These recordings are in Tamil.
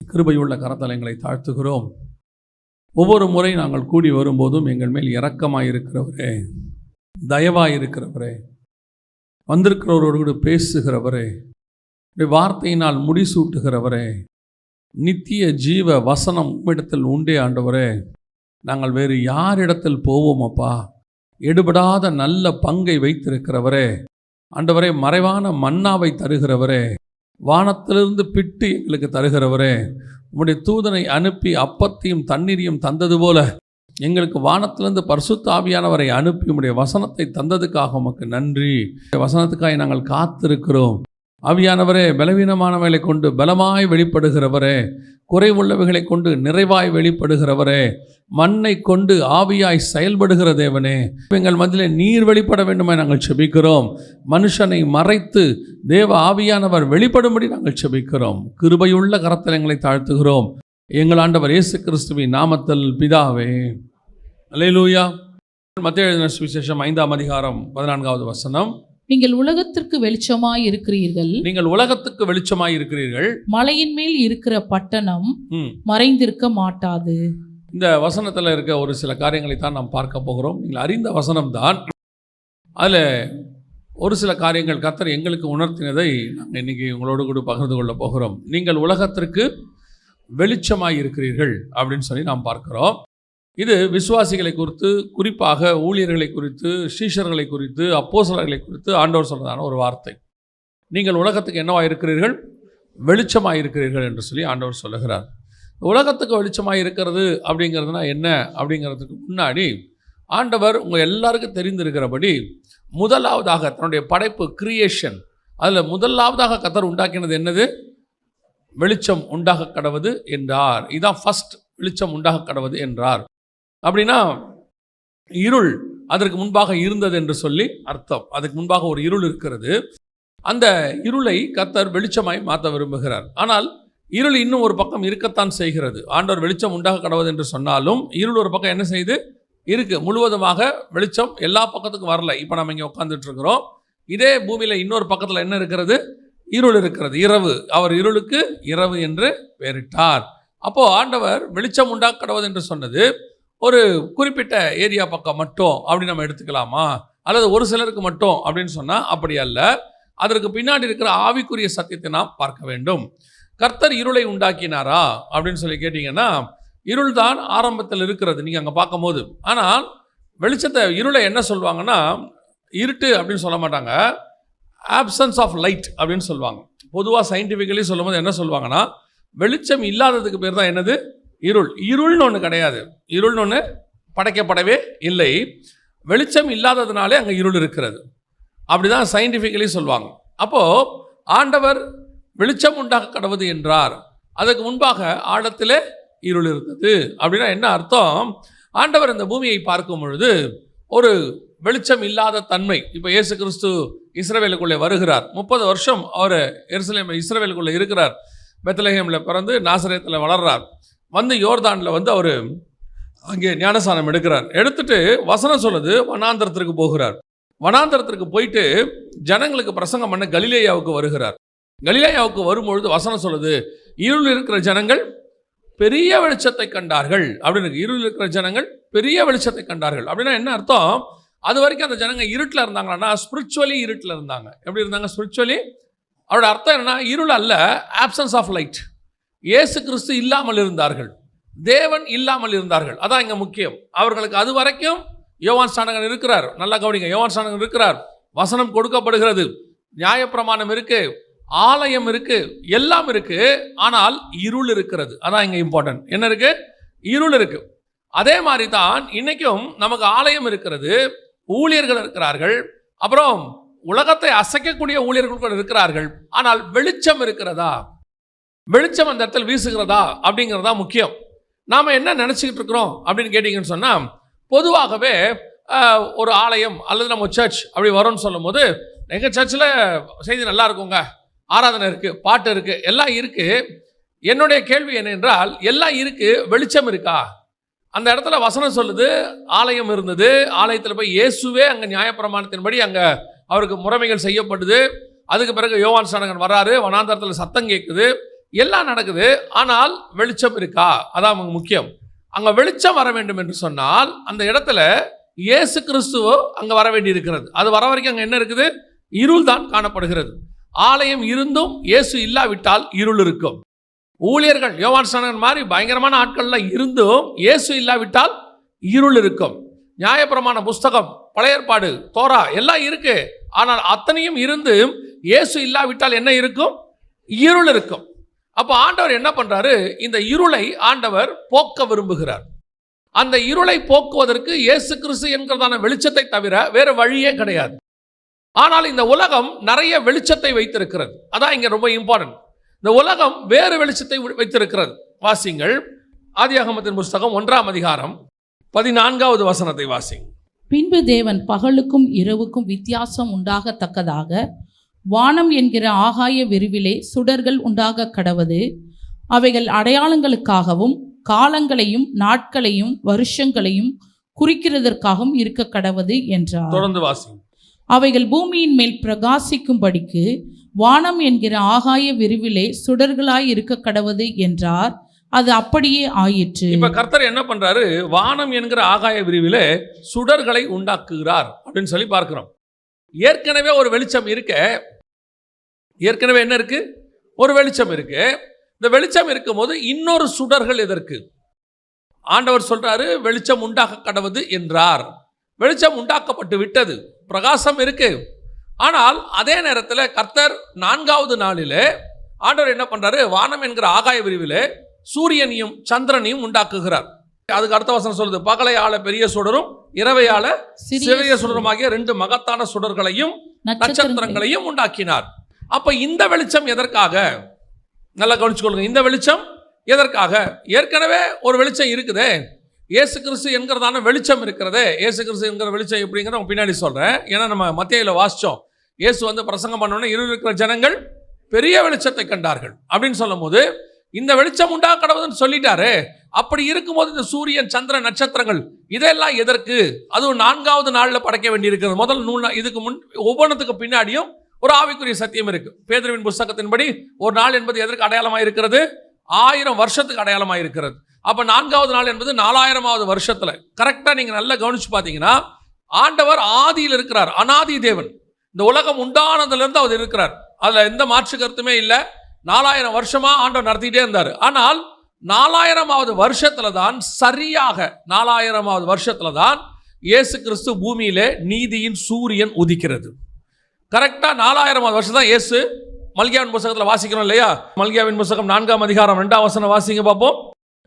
கிருபையுள்ள கரத்தலங்களை தாழ்த்துகிறோம். ஒவ்வொரு முறை நாங்கள் கூடி வரும்போதும் எங்கள் மேல் இரக்கமாயிருக்கிறவரே, தயவாயிருக்கிறவரே, வந்திருக்கிறவரோடு கூட பேசுகிறவரே, வார்த்தையினால் முடிசூட்டுகிறவரே, நித்திய ஜீவ வசனம் உம்மிடத்தில் உண்டே ஆண்டவரே. நாங்கள் வேறு யாரிடத்தில் போவோம் அப்பா? எடுபடாத நல்ல பங்கை வைத்திருக்கிறவரே ஆண்டவரே, மறைவான மன்னாவை தருகிறவரே, வானத்திலிருந்து பிட்டு எங்களுக்கு தருகிறவரே, உம்முடைய தூதனை அனுப்பி அப்பத்தையும் தண்ணீரையும் தந்தது போல எங்களுக்கு வானத்திலிருந்து பரிசுத்த ஆவியானவரை அனுப்பி உம்முடைய வசனத்தை தந்ததுக்காக உமக்கு நன்றி. வசனத்துக்காக நாங்கள் காத்திருக்கிறோம். ஆவியானவரே, பலவீனமானவைகளை கொண்டு பலமாய் வெளிப்படுகிறவரே, குறைவுள்ளவைகளை கொண்டு நிறைவாய் வெளிப்படுகிறவரே, மண்ணை கொண்டு ஆவியாய் செயல்படுகிற தேவனே, எங்கள் மத்தியிலே நீர் வெளிப்பட வேண்டுமாய் நாங்கள் செபிக்கிறோம். மனுஷனை மறைத்து தேவ ஆவியானவர் வெளிப்படும்படி நாங்கள் செபிக்கிறோம். கிருபையுள்ள கரத்தில் எங்களை தாழ்த்துகிறோம். எங்கள் ஆண்டவர் இயேசு கிறிஸ்துவின் நாமத்தில் பிதாவே, அல்லேலூயா. மத்தேயு எழுதின சுவிசேஷம் 5ஆம் அதிகாரம் 14வது வசனம். நீங்கள் உலகத்திற்கு வெளிச்சமாய் இருக்கிறீர்கள். நீங்கள் உலகத்துக்கு வெளிச்சமாய் இருக்கிறீர்கள். மலையின் மேல் இருக்கிற பட்டணம் மறைந்திருக்க மாட்டாது. இந்த வசனத்தில் இருக்க ஒரு சில காரியங்களை தான் நாம் பார்க்க போகிறோம். நீங்கள் அறிந்த வசனம் தான். அதில் ஒரு சில காரியங்கள் கர்த்தர் எங்களுக்கு உணர்த்தினதை நாங்கள் இன்றைக்கி உங்களோடு கூட பகிர்ந்து கொள்ள போகிறோம். நீங்கள் உலகத்திற்கு வெளிச்சமாய் இருக்கிறீர்கள் அப்படின்னு சொல்லி நாம் பார்க்கிறோம். இது விசுவாசிகளை குறித்து, குறிப்பாக ஊழியர்களை குறித்து, சீஷர்களை குறித்து, அப்போஸ்தலர்களை குறித்து ஆண்டவர் சொல்றதான ஒரு வார்த்தை. நீங்கள் உலகத்துக்கு என்னவாக இருக்கிறீர்கள்? வெளிச்சமாக இருக்கிறீர்கள் என்று சொல்லி ஆண்டவர் சொல்லுகிறார். உலகத்துக்கு வெளிச்சமாக இருக்கிறது அப்படிங்கிறதுனா என்ன அப்படிங்கிறதுக்கு முன்னாடி ஆண்டவர் உங்கள் எல்லாருக்கும் தெரிந்திருக்கிறபடி முதலாவதாக தன்னுடைய படைப்பு கிரியேஷன், அதில் முதலாவதாக கர்த்தர் உண்டாக்கினது என்னது? வெளிச்சம் உண்டாக கடவது என்றார். இதுதான் ஃபர்ஸ்ட், வெளிச்சம் உண்டாக கடவது என்றார். அப்படின்னா இருள் அதற்கு முன்பாக இருந்தது என்று சொல்லி அர்த்தம். அதுக்கு முன்பாக ஒரு இருள் இருக்கிறது. அந்த இருளை கர்த்தர் வெளிச்சமாய் மாற்ற விரும்புகிறார். ஆனால் இருள் இன்னும் ஒரு பக்கம் இருக்கத்தான் செய்கிறது. ஆண்டவர் வெளிச்சம் உண்டாக கடவது என்று சொன்னாலும் இருள் ஒரு பக்கம் என்ன செய்து இருக்கு. முழுவதுமாக வெளிச்சம் எல்லா பக்கத்துக்கும் வரல. இப்போ நம்ம இங்கே உட்காந்துட்டு இருக்கிறோம். இதே பூமியில் இன்னொரு பக்கத்தில் என்ன இருக்கிறது? இருள் இருக்கிறது, இரவு. அவர் இருளுக்கு இரவு என்று பெயரிட்டார். அப்போ ஆண்டவர் வெளிச்சம் உண்டாக கடவது என்று சொன்னது ஒரு குறிப்பிட்ட ஏரியா பக்கம் மட்டும் அப்படி நம்ம எடுத்துக்கலாமா? அல்லது ஒரு சிலருக்கு மட்டும் அப்படின்னு சொன்னால் அப்படி அல்ல. அதற்கு பின்னாடி இருக்கிற ஆவிக்குரிய சத்தியத்தை நாம் பார்க்க வேண்டும். கர்த்தர் இருளை உண்டாக்கினாரா அப்படின்னு சொல்லி கேட்டிங்கன்னா, இருள் தான் ஆரம்பத்தில் இருக்கிறது நீங்கள் அங்கே பார்க்கும்போது. ஆனால் வெளிச்சத்தை, இருளை என்ன சொல்லுவாங்கன்னா, இருட்டு அப்படின்னு சொல்ல மாட்டாங்க, ஆப்சன்ஸ் ஆஃப் லைட் அப்படின்னு சொல்லுவாங்க. பொதுவாக சயின்டிஃபிக்கலி சொல்லும்போது என்ன சொல்லுவாங்கன்னா, வெளிச்சம் இல்லாததுக்கு பேர் தான் என்னது? இருள். இருள்னு ஒன்று கிடையாது. இருள்னு ஒன்று படைக்கப்படவே இல்லை. வெளிச்சம் இல்லாததுனாலே அங்கே இருள் இருக்கிறது. அப்படி தான் சயின்டிஃபிக்கலி சொல்லுவாங்க. அப்போது ஆண்டவர் வெளிச்சம் உண்டாக கடவுது என்றார். அதுக்கு முன்பாக ஆழத்திலே இருள் இருந்தது. அப்படின்னா என்ன அர்த்தம்? ஆண்டவர் இந்த பூமியை பார்க்கும் பொழுது ஒரு வெளிச்சம் இல்லாத தன்மை. இப்போ இயேசு கிறிஸ்து இஸ்ரவேலுக்குள்ளே வருகிறார். 30 வருஷம் அவர் இஸ்ரவேலுக்குள்ளே இருக்கிறார். பெத்லஹேமில் பிறந்து நாசரேத்தில் வளர்றார். வந்து யோர்தானில் வந்து அவர் அங்கே ஞானஸ்நானம் எடுக்கிறார். எடுத்துட்டு வசனம் சொல்லுது வனாந்தரத்திற்கு போகிறார். வனாந்தரத்திற்கு போயிட்டு ஜனங்களுக்கு பிரசங்கம் பண்ண கலிலேயாவுக்கு வருகிறார். கலிலேயாவுக்கு வரும்பொழுது வசனம் சொல்லுது, இருள் இருக்கிற ஜனங்கள் பெரிய வெளிச்சத்தை கண்டார்கள் அப்படின்னு. இருள் இருக்கிற ஜனங்கள் பெரிய வெளிச்சத்தை கண்டார்கள் அப்படின்னா என்ன அர்த்தம்? அது வரைக்கும் அந்த ஜனங்க இருட்டில் இருந்தாங்களா? ஸ்பிரிச்சுவலி இருட்டில் இருந்தாங்க. எப்படி இருந்தாங்க? ஸ்பிரிச்சுவலி. அவரோட அர்த்தம் என்னன்னா, இருள் அல்ல, ஆப்சன்ஸ் ஆஃப் லைட். இயேசு கிறிஸ்து இல்லாமல் இருந்தார்கள், தேவன் இல்லாமல் இருந்தார்கள். அதான் இங்கே முக்கியம். அவர்களுக்கு அது வரைக்கும் யோவான் ஸ்நானகன் இருக்கிறார். நல்லா கவனிங்க, யோவான் ஸ்நானகன் இருக்கிறார், வசனம் கொடுக்கப்படுகிறது, நியாயப்பிரமாணம் இருக்கு, ஆலயம் இருக்கு, எல்லாம் இருக்கு. ஆனால் இருள் இருக்கிறது. அதான் இங்கே இம்பார்ட்டன்ட். என்ன இருக்கு? இருள் இருக்கு. அதே மாதிரி தான் இன்னைக்கும் நமக்கு ஆலயம் இருக்கிறது, ஊழியர்கள் இருக்கிறார்கள், அப்புறம் உலகத்தை அசைக்கக்கூடிய ஊழியர்கள் இருக்கிறார்கள். ஆனால் வெளிச்சம் இருக்கிறதா? வெளிச்சம் அந்த இடத்துல வீசுகிறதா அப்படிங்கிறதா முக்கியம். நாம் என்ன நினச்சிக்கிட்டு இருக்கிறோம் அப்படின்னு கேட்டிங்கன்னு சொன்னால், பொதுவாகவே ஒரு ஆலயம் அல்லது நம்ம சர்ச் அப்படி வரோன்னு சொல்லும் போது, எங்கள் சர்ச்சில் செய்தி நல்லா இருக்குங்க, ஆராதனை இருக்குது, பாட்டு இருக்குது, எல்லாம் இருக்குது. என்னுடைய கேள்வி என்னென்றால், எல்லாம் இருக்குது, வெளிச்சம் இருக்கா? அந்த இடத்துல வசனம் சொல்லுது ஆலயம் இருந்தது, ஆலயத்தில் போய் இயேசுவே அங்கே நியாயப்பிரமாணத்தின்படி அங்கே அவருக்கு முறைமைகள் செய்யப்படுது. அதுக்கு பிறகு யோவான் ஸ்நானகன் வர்றாரு, வனாந்தரத்தில் சத்தம் கேட்குது, எல்லாம் நடக்குது, ஆனால் வெளிச்சம் இருக்கா? அதான் நமக்கு முக்கியம். அங்க வெளிச்சம் வர வேண்டும் என்று சொன்னால் அந்த இடத்துல இயேசு கிறிஸ்துவோ அங்க வர வேண்டி இருக்கிறது. அது வர வரைக்கும் அங்க என்ன இருக்குது? இருள் தான் காணப்படுகிறது. ஆலயம் இருந்தும் இயேசு இல்லாவிட்டால் இருள் இருக்கும். ஊழியர்கள் யோவான் ஸ்நானகன் மாதிரி பயங்கரமான ஆட்கள்ல இருந்தும் இயேசு இல்லாவிட்டால் இருள் இருக்கும். நியாயப்பிரமாண புஸ்தகம், பழைய ஏற்பாடு, தோரா எல்லாம் இருக்கு. ஆனால் அத்தனையும் இருந்து இயேசு இல்லாவிட்டால் என்ன இருக்கும்? இருள் இருக்கும். அப்போ ஆண்டவர் என்ன பண்றாரு? இந்த இருளை ஆண்டவர் போக்க விரும்புகிறார். அந்த இருளை போக்குவதற்கு இயேசு கிறிஸ்து என்கிறதான வெளிச்சத்தை தவிர வேற வழியே கிடையாது. ஆனால் இந்த உலகம் நிறைய வெளிச்சத்தை வைத்திருக்கிறது. அதான் இங்க ரொம்ப இம்பார்ட்டன்ட். இந்த உலகம் வேறு வெளிச்சத்தை வைத்திருக்கிறது. வாசிங்கள் ஆதியாகமத்தின் புஸ்தகம் 1ஆம் அதிகாரம் 14வது வசனத்தை வாசிங்க. பின்பு தேவன் பகலுக்கும் இரவுக்கும் வித்தியாசம் உண்டாகத்தக்கதாக வானம் என்கிற ஆகாய விரிவிலே சுடர்கள் உண்டாக கடவது, அவைகள் அடையாளங்களுக்காகவும் காலங்களையும் நாட்களையும் வருஷங்களையும் குறிக்கிறதற்காகவும் இருக்க கடவது என்றார். தொடர்ந்து வாசிங்க. அவைகள் பூமியின் மேல் பிரகாசிக்கும்படிக்கு வானம் என்கிற ஆகாய விரிவிலே சுடர்களாய் இருக்க கடவது என்றார். அது அப்படியே ஆயிற்று. இப்ப கர்த்தர் என்ன பண்றாரு? வானம் என்கிற ஆகாய விரிவிலே சுடர்களை உண்டாக்குகிறார் அப்படின்னு சொல்லி பார்க்கிறோம். ஏற்கனவே ஒரு வெளிச்சம் இருக்க, ஏற்கனவே என்ன இருக்கு? ஒரு வெளிச்சம் இருக்கு. இந்த வெளிச்சம் இருக்கும் போது இன்னொரு சுடர்கள் எதற்கு? ஆண்டவர் சொல்றாரு வெளிச்சம் உண்டாக்க கடவது என்றார். வெளிச்சம் உண்டாக்கப்பட்டு விட்டது, பிரகாசம் இருக்கு. ஆனால் அதே நேரத்தில் கர்த்தர் 4வது நாளிலே ஆண்டவர் என்ன பண்றாரு? வானம் என்கிற ஆகாய விரிவிலே சூரியனையும் சந்திரனையும் உண்டாக்குகிறார். அதுக்கு அடுத்த வசனம் சொல்லுது, பகலை ஆள பெரிய சுடரும் இரவை ஆள சிறிய சுடருமாகிய 2 மகத்தான சுடர்களையும் நட்சத்திரங்களையும் உண்டாக்கினார். அப்ப இந்த வெளிச்சம் எதற்காக? நல்லா கவனிச்சுக்கொள்ளுங்க. இந்த வெளிச்சம் எதற்காக? ஏற்கனவே ஒரு வெளிச்சம் இருக்குதே, இயேசு கிறிஸ்து என்கிறதான வெளிச்சம் இருக்கிறதே. இயேசு கிறிஸ்து என்கிற வெளிச்சம் எப்படிங்கிற பின்னாடி சொல்றேன். ஏன்னா நம்ம மத்தேயுல வாசிச்சோம், இயேசு வந்து பிரசங்கம் பண்ணோன்னே இருள் இருக்கிற ஜனங்கள் பெரிய வெளிச்சத்தை கண்டார்கள் அப்படின்னு சொல்லும் போது இந்த வெளிச்சம் உண்டாக கடவுதுன்னு சொல்லிட்டாரு. அப்படி இருக்கும்போது இந்த சூரியன் சந்திரன் நட்சத்திரங்கள் இதெல்லாம் எதற்கு? அதுவும் 4வது நாளில் படைக்க வேண்டி இருக்கிறது. முதல் 100 இதுக்கு முன் ஒவ்வொன்றுத்துக்கு பின்னாடியும் ஒரு ஆவிக்குரிய சத்தியம் இருக்கு. பேதுருவின் புஸ்தகத்தின்படி ஒரு நாள் என்பது எதற்கு அடையாளமாக இருக்கிறது? 1000 வருஷத்துக்கு அடையாளமாக இருக்கிறது. அப்ப 4வது நாள் என்பது 4000வது வருஷத்துல. கரெக்டா நீங்க நல்லா கவனிச்சு பார்த்தீங்கன்னா ஆண்டவர் ஆதியில் இருக்கிறார், அனாதி தேவன். இந்த உலகம் உண்டானதுல இருந்து அவர் இருக்கிறார். அதுல எந்த மாற்று கருத்துமே இல்லை. 4000 வருஷமா ஆண்டவர் நடத்திட்டே இருந்தார். ஆனால் 4000வது வருஷத்துல தான், சரியாக 4000வது வருஷத்துல தான் இயேசு கிறிஸ்து பூமியிலே நீதியின் சூரியன் உதிக்கிறது. கரெக்டா 4000வது வருஷம் தான் இயேசு. மல்கியாவின் புஸ்தகத்தில் வாசிக்கிறோம் இல்லையா? மல்கியாவின் புஸ்தகம் 4ஆம் அதிகாரம் 2ஆம் வசனம் வாசிங்க பார்ப்போம்.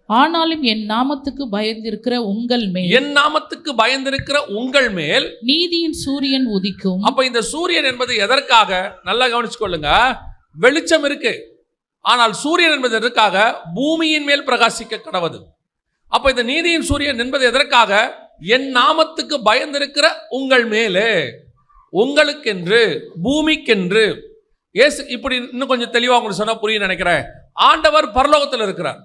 ஆனாலும் என் நாமத்துக்கு பயந்திருக்கிற உங்கள் மேல், என் நாமத்துக்கு பயந்திருக்கிற உங்கள் மேல் நீதியின் சூரியன் உதிக்கும். அப்ப இந்த சூரியன் என்பது எதற்காக? நல்லா கவனிச்சுக்கொள்ளுங்க. வெளிச்சம் இருக்கு, ஆனால் சூரியன் என்பது எதற்காக? பூமியின் மேல் பிரகாசிக்க கடவது. அப்ப இந்த நீதியின் சூரியன் என்பது எதற்காக? என் நாமத்துக்கு பயந்திருக்கிற உங்கள் மேலே, உங்களுக்கென்று, பூமிக்கென்று. இயேசு இப்படி இன்னும் கொஞ்சம் தெளிவா உங்களுக்கு சொன்னா புரிய நினைக்கிறேன். ஆண்டவர் பரலோகத்தில் இருக்கிறார்.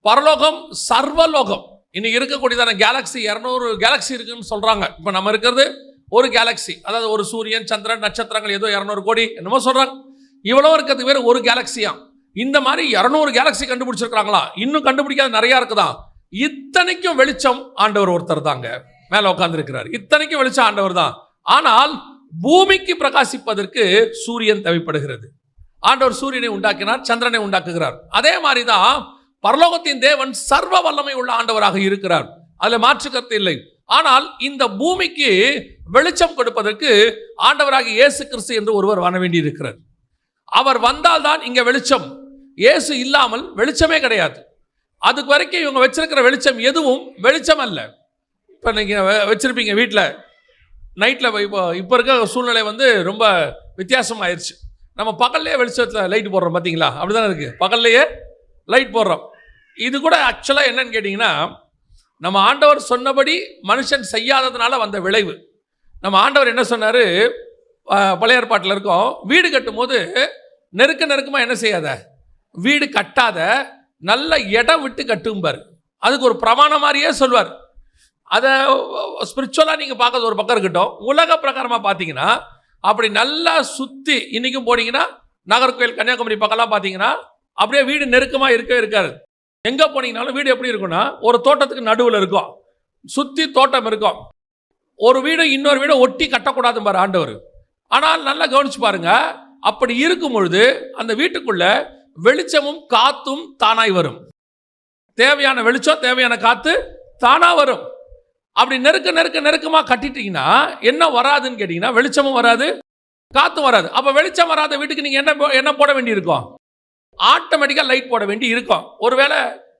பரலோகம் சர்வலோகம். இன்னைக்கு இருக்கக்கூடியதான கேலக்சி 200 கேலக்சி இருக்குன்னு சொல்றாங்க. இப்ப நம்ம இருக்கிறது ஒரு கேலக்சி, அதாவது ஒரு சூரியன் சந்திரன் நட்சத்திரங்கள் ஏதோ 200 கோடி என்னமோ சொல்றாங்க. இவ்வளவு இருக்கிறதுக்கு வேற ஒரு கேலக்சியா. இந்த மாதிரி 200 கேலக்சி கண்டுபிடிச்சிருக்காங்களா? இன்னும் கண்டுபிடிக்காத நிறைய இருக்குதான். இத்தனைக்கும் வெளிச்சம் ஆண்டவர் ஒருத்தர் தாங்க மேல உட்கார்ந்து இருக்கிறார். இத்தனைக்கும் வெளிச்சம் ஆண்டவர் தான். ஆனால் பூமிக்கு பிரகாசிப்பதற்கு சூரியன் தேவைப்படுகிறது. ஆண்டவர் சூரியனை உண்டாக்கினார், சந்திரனை உண்டாக்குகிறார். அதே மாதிரிதான் பரலோகத்தின் தேவன் சர்வ வல்லமை உள்ள ஆண்டவராக இருக்கிறார். அதுல மாற்று கருத்து இல்லை. ஆனால் இந்த பூமிக்கு வெளிச்சம் கொடுப்பதற்கு ஆண்டவராக இயேசு கிறிஸ்து என்று ஒருவர் வர வேண்டி இருக்கிறார். அவர் வந்தால்தான் இங்க வெளிச்சம். இயேசு இல்லாமல் வெளிச்சமே கிடையாது. அதுக்கு வரைக்கும் இவங்க வச்சிருக்கிற வெளிச்சம் எதுவும் வெளிச்சம் அல்ல. இப்ப நீங்க வச்சிருப்பீங்க வீட்டில் நைட்டில். இப்போ இருக்க சூழ்நிலை வந்து ரொம்ப வித்தியாசமாயிருச்சு. நம்ம பகல்லையே வெளிச்சத்தில் லைட் போடுறோம் பார்த்தீங்களா? அப்படிதானே இருக்கு. பகல்லையே லைட் போடுறோம். இது கூட ஆக்சுவலாக என்னன்னு கேட்டிங்கன்னா, நம்ம ஆண்டவர் சொன்னபடி மனுஷன் செய்யாததுனால வந்த விளைவு. நம்ம ஆண்டவர் என்ன சொன்னார்? பழைய ஏற்பாட்டில் இருக்கோம், வீடு கட்டும் போது நெருக்கமாக என்ன செய்யாத, வீடு கட்டாத, நல்ல இடம் விட்டு கட்டும்பார். அதுக்கு ஒரு பிரமாணம் மாதிரியே சொல்வார். அதை ஸ்பிரிச்சுவலாக நீங்கள் பார்க்கறது ஒரு பக்கம் இருக்கட்டும், உலக பிரகாரமாக பார்த்தீங்கன்னா அப்படி நல்லா சுற்றி இன்றைக்கும் போனீங்கன்னா, நாகர்கோவில் கன்னியாகுமரி பக்கம்லாம் பார்த்தீங்கன்னா அப்படியே வீடு நெருக்கமாக இருக்கவே இருக்காது. எங்கே போனீங்கனாலும் வீடு எப்படி இருக்கும்னா, ஒரு தோட்டத்துக்கு நடுவில் இருக்கும், சுற்றி தோட்டம் இருக்கும். ஒரு வீடு இன்னொரு வீடை ஒட்டி கட்டக்கூடாது பாரு ஆண்டவர். ஆனால் நல்லா கவனிச்சு பாருங்க, அப்படி இருக்கும் பொழுது அந்த வீட்டுக்குள்ள வெளிச்சமும் காத்தும் தானாய் வரும். தேவையான வெளிச்சம் தேவையான காத்து தானா வரும். அப்படி நெருக்கமாக கட்டிட்டீங்கன்னா என்ன வராதுன்னு கேட்டீங்கன்னா, வெளிச்சமும் வராது காத்தும் வராது. அப்போ வெளிச்சம் வராத வீட்டுக்கு நீங்கள் என்ன போட வேண்டி இருக்கும்? ஆட்டோமேட்டிக்காக லைட் போட வேண்டி இருக்கும். ஒருவேளை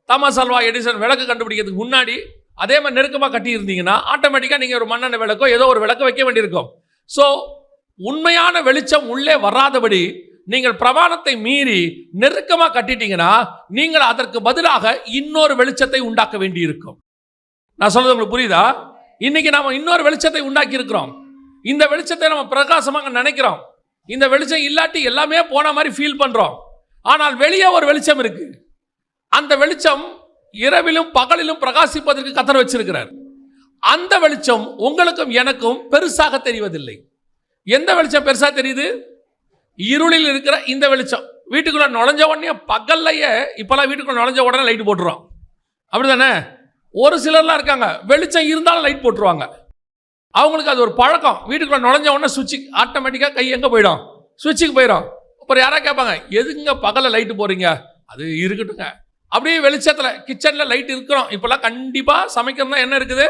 தாமஸ் ஆல்வா எடிசன் விளக்கு கண்டுபிடிக்கிறதுக்கு முன்னாடி அதே மாதிரி நெருக்கமாக கட்டி இருந்தீங்கன்னா ஆட்டோமேட்டிக்காக நீங்கள் ஒரு மண்ணெண்ணெய் விளக்கோ ஏதோ ஒரு விளக்கு வைக்க வேண்டியிருக்கும். ஸோ உண்மையான வெளிச்சம் உள்ளே வராதபடி நீங்கள் பிரமாணத்தை மீறி நெருக்கமாக கட்டிட்டீங்கன்னா நீங்கள் அதற்கு பதிலாக இன்னொரு வெளிச்சத்தை உண்டாக்க வேண்டி இருக்கும். நான் சொல்றது உங்களுக்கு புரியுதா? இன்னைக்கு நாம இன்னொரு வெளிச்சத்தை உண்டாக்கி இருக்கிறோம். இந்த வெளிச்சத்தை நம்ம பிரகாசமாக நினைக்கிறோம். இந்த வெளிச்சம் இல்லாட்டி எல்லாமே போன மாதிரி ஃபீல் பண்றோம். ஆனால் வெளியே ஒரு வெளிச்சம் இருக்கு. அந்த வெளிச்சம் இரவிலும் பகலிலும் பிரகாசிப்பதற்கு கர்த்தர் வச்சிருக்கிறார். அந்த வெளிச்சம் உங்களுக்கும் எனக்கும் பெருசாக தெரிவதில்லை. எந்த வெளிச்சம் பெருசா தெரியுது? இருளில் இருக்கிற இந்த வெளிச்சம். வீட்டுக்குள்ள நுழைஞ்ச உடனே பகல்லையே இப்பெல்லாம் வீட்டுக்குள்ள நுழைஞ்ச உடனே லைட் போட்டுருவோம், அப்படிதானே? ஒரு சிலர்லாம் இருக்காங்க, வெளிச்சம் இருந்தாலும் லைட் போட்டுருவாங்க. அவங்களுக்கு அது ஒரு பழக்கம். வீட்டுக்குள்ள நுழைஞ்ச உடனே சுவிட்சு ஆட்டோமேட்டிக்காக கை எங்கே போயிடும்? சுவிட்சுக்கு போயிடும். அப்புறம் யாராவது கேட்பாங்க, எதுங்க பகலில் லைட்டு போறீங்க? அது இருக்கட்டுங்க, அப்படியே வெளிச்சத்தில் கிச்சனில் லைட் இருக்கிறோம். இப்போல்லாம் கண்டிப்பாக சமைக்கிறதுனா என்ன இருக்குது?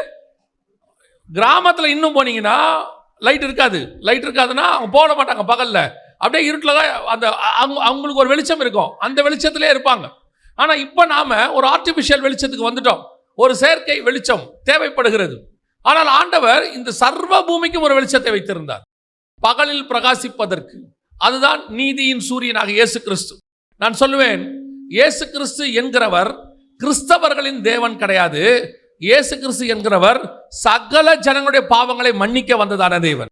கிராமத்தில் இன்னும் போனீங்கன்னா லைட் இருக்காது. லைட் இருக்காதுன்னா அவங்க போட மாட்டாங்க பகலில். அப்படியே இருட்டில் தான் அந்த அவங்களுக்கு ஒரு வெளிச்சம் இருக்கும், அந்த வெளிச்சத்திலே இருப்பாங்க. ஆனால் இப்போ நாம் ஒரு ஆர்டிஃபிஷியல் வெளிச்சத்துக்கு வந்துட்டோம். ஒரு செயற்கை வெளிச்சம் தேவைப்படுகிறது. ஆனால் ஆண்டவர் இந்த சர்வ பூமிக்கும் ஒரு வெளிச்சத்தை வைத்திருந்தார், பகலில் பிரகாசிப்பதற்கு. அதுதான் நீதியின் சூரியனாக இயேசு கிறிஸ்து. நான் சொல்லுவேன், இயேசு கிறிஸ்து என்கிறவர் கிறிஸ்தவர்களின் தேவன் கிடையாது. இயேசு கிறிஸ்து என்கிறவர் சகல ஜனங்களுடைய பாவங்களை மன்னிக்க வந்ததான தேவன்.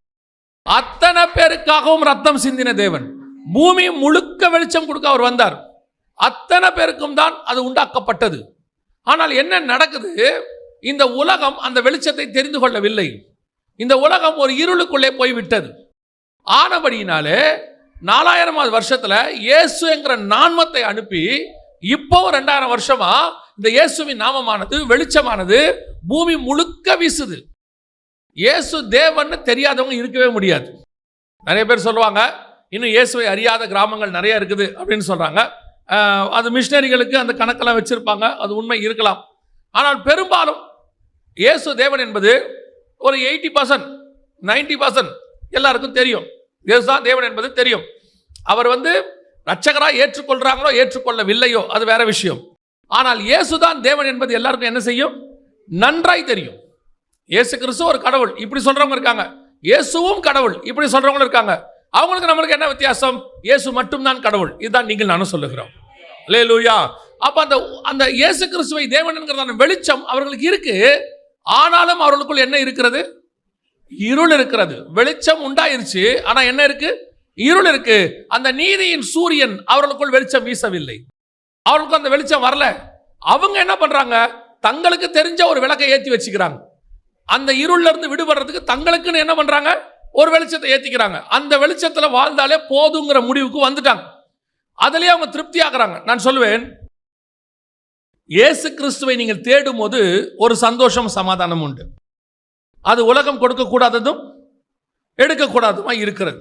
அத்தனை பேருக்காகவும் ரத்தம் சிந்தின தேவன். பூமி முழுக்க வெளிச்சம் கொடுக்க அவர் வந்தார். அத்தனை பேருக்கும் தான் அது உண்டாக்கப்பட்டது. ஆனால் என்ன நடக்குது? இந்த உலகம் அந்த வெளிச்சத்தை தெரிந்து கொள்ளவில்லை. இந்த உலகம் ஒரு இருளுக்குள்ளே போய்விட்டது. ஆனபடியினாலே 4000வது வருஷத்துல இயேசு என்கிற நாமத்தை அனுப்பி இப்போ 2000 வருஷமா இந்த இயேசுவின் நாமமானது வெளிச்சமானது பூமி முழுக்க வீசுது. இயேசு தேவன்னு தெரியாதவங்க இருக்கவே முடியாது. நிறைய பேர் சொல்லுவாங்க, இன்னும் இயேசுவை அறியாத கிராமங்கள் நிறைய இருக்குது அப்படின்னு சொல்றாங்க. அது மிஷினரிகளுக்கு அந்த கணக்கெல்லாம் வச்சிருப்பாங்க, அது உண்மை இருக்கலாம். ஆனால் பெரும்பாலும் இயேசு தேவன் என்பது ஒரு 80% 90% எல்லாருக்கும் தெரியும். இயேசுதான் தேவன் என்பது தெரியும். அவர் ரட்சகராக ஏற்றுக்கொள்றாங்களோ ஏற்றுக்கொள்ளவில்லையோ அது வேற விஷயம். ஆனால் இயேசுதான் தேவன் என்பது எல்லாருக்கும் என்ன செய்யும்? நன்றாய் தெரியும். இயேசு கிறிஸ்து ஒரு கடவுள் இப்படி சொல்றவங்க இருக்காங்க, இயேசுவும் கடவுள் இப்படி சொல்றவங்க இருக்காங்க. அவங்களுக்கு நம்மளுக்கு என்ன வித்தியாசம்? இயேசு மட்டும்தான் கடவுள். இதுதான் நீங்கள் நானும் சொல்லுகிறோம். அல்லேலூயா. அப்ப அந்த இயேசு கிறிஸ்துவை தேவன் என்கிறதான வெளிச்சம் அவர்களுக்கு இருக்கு. ஆனாலும் அவர்களுக்குள் என்ன இருக்கிறது? இருள் இருக்கிறது. வெளிச்சம் உண்டாயிருச்சு, ஆனா என்ன இருக்கு? இருள் இருக்கு. அந்த நீதியின் சூரியன் அவர்களுக்குள் வெளிச்சம் வீசவில்லை. அவர்களுக்கு அந்த வெளிச்சம் வரல. அவங்க என்ன பண்றாங்க? தங்களுக்கு தெரிஞ்ச ஒரு விளக்கை ஏற்றி வச்சுக்கிறாங்க. அந்த இருள்ல இருந்து விடுபடுறதுக்கு தங்களுக்குன்னு என்ன பண்றாங்க? ஒரு வெளிச்சத்தை ஏத்திக்கிறாங்க. அந்த வெளிச்சத்துல வாழ்ந்தாலே போதுங்கிற முடிவுக்கு வந்துட்டாங்க. அதுலயே அவங்க திருப்தி ஆகுறாங்க. நான் சொல்லுவேன், இயேசு கிறிஸ்துவை நீங்கள் தேடும் போது ஒரு சந்தோஷம் சமாதானம் உண்டு. அது உலகம் கொடுக்கக்கூடாததும் எடுக்கக்கூடாதுமா இருக்கிறது.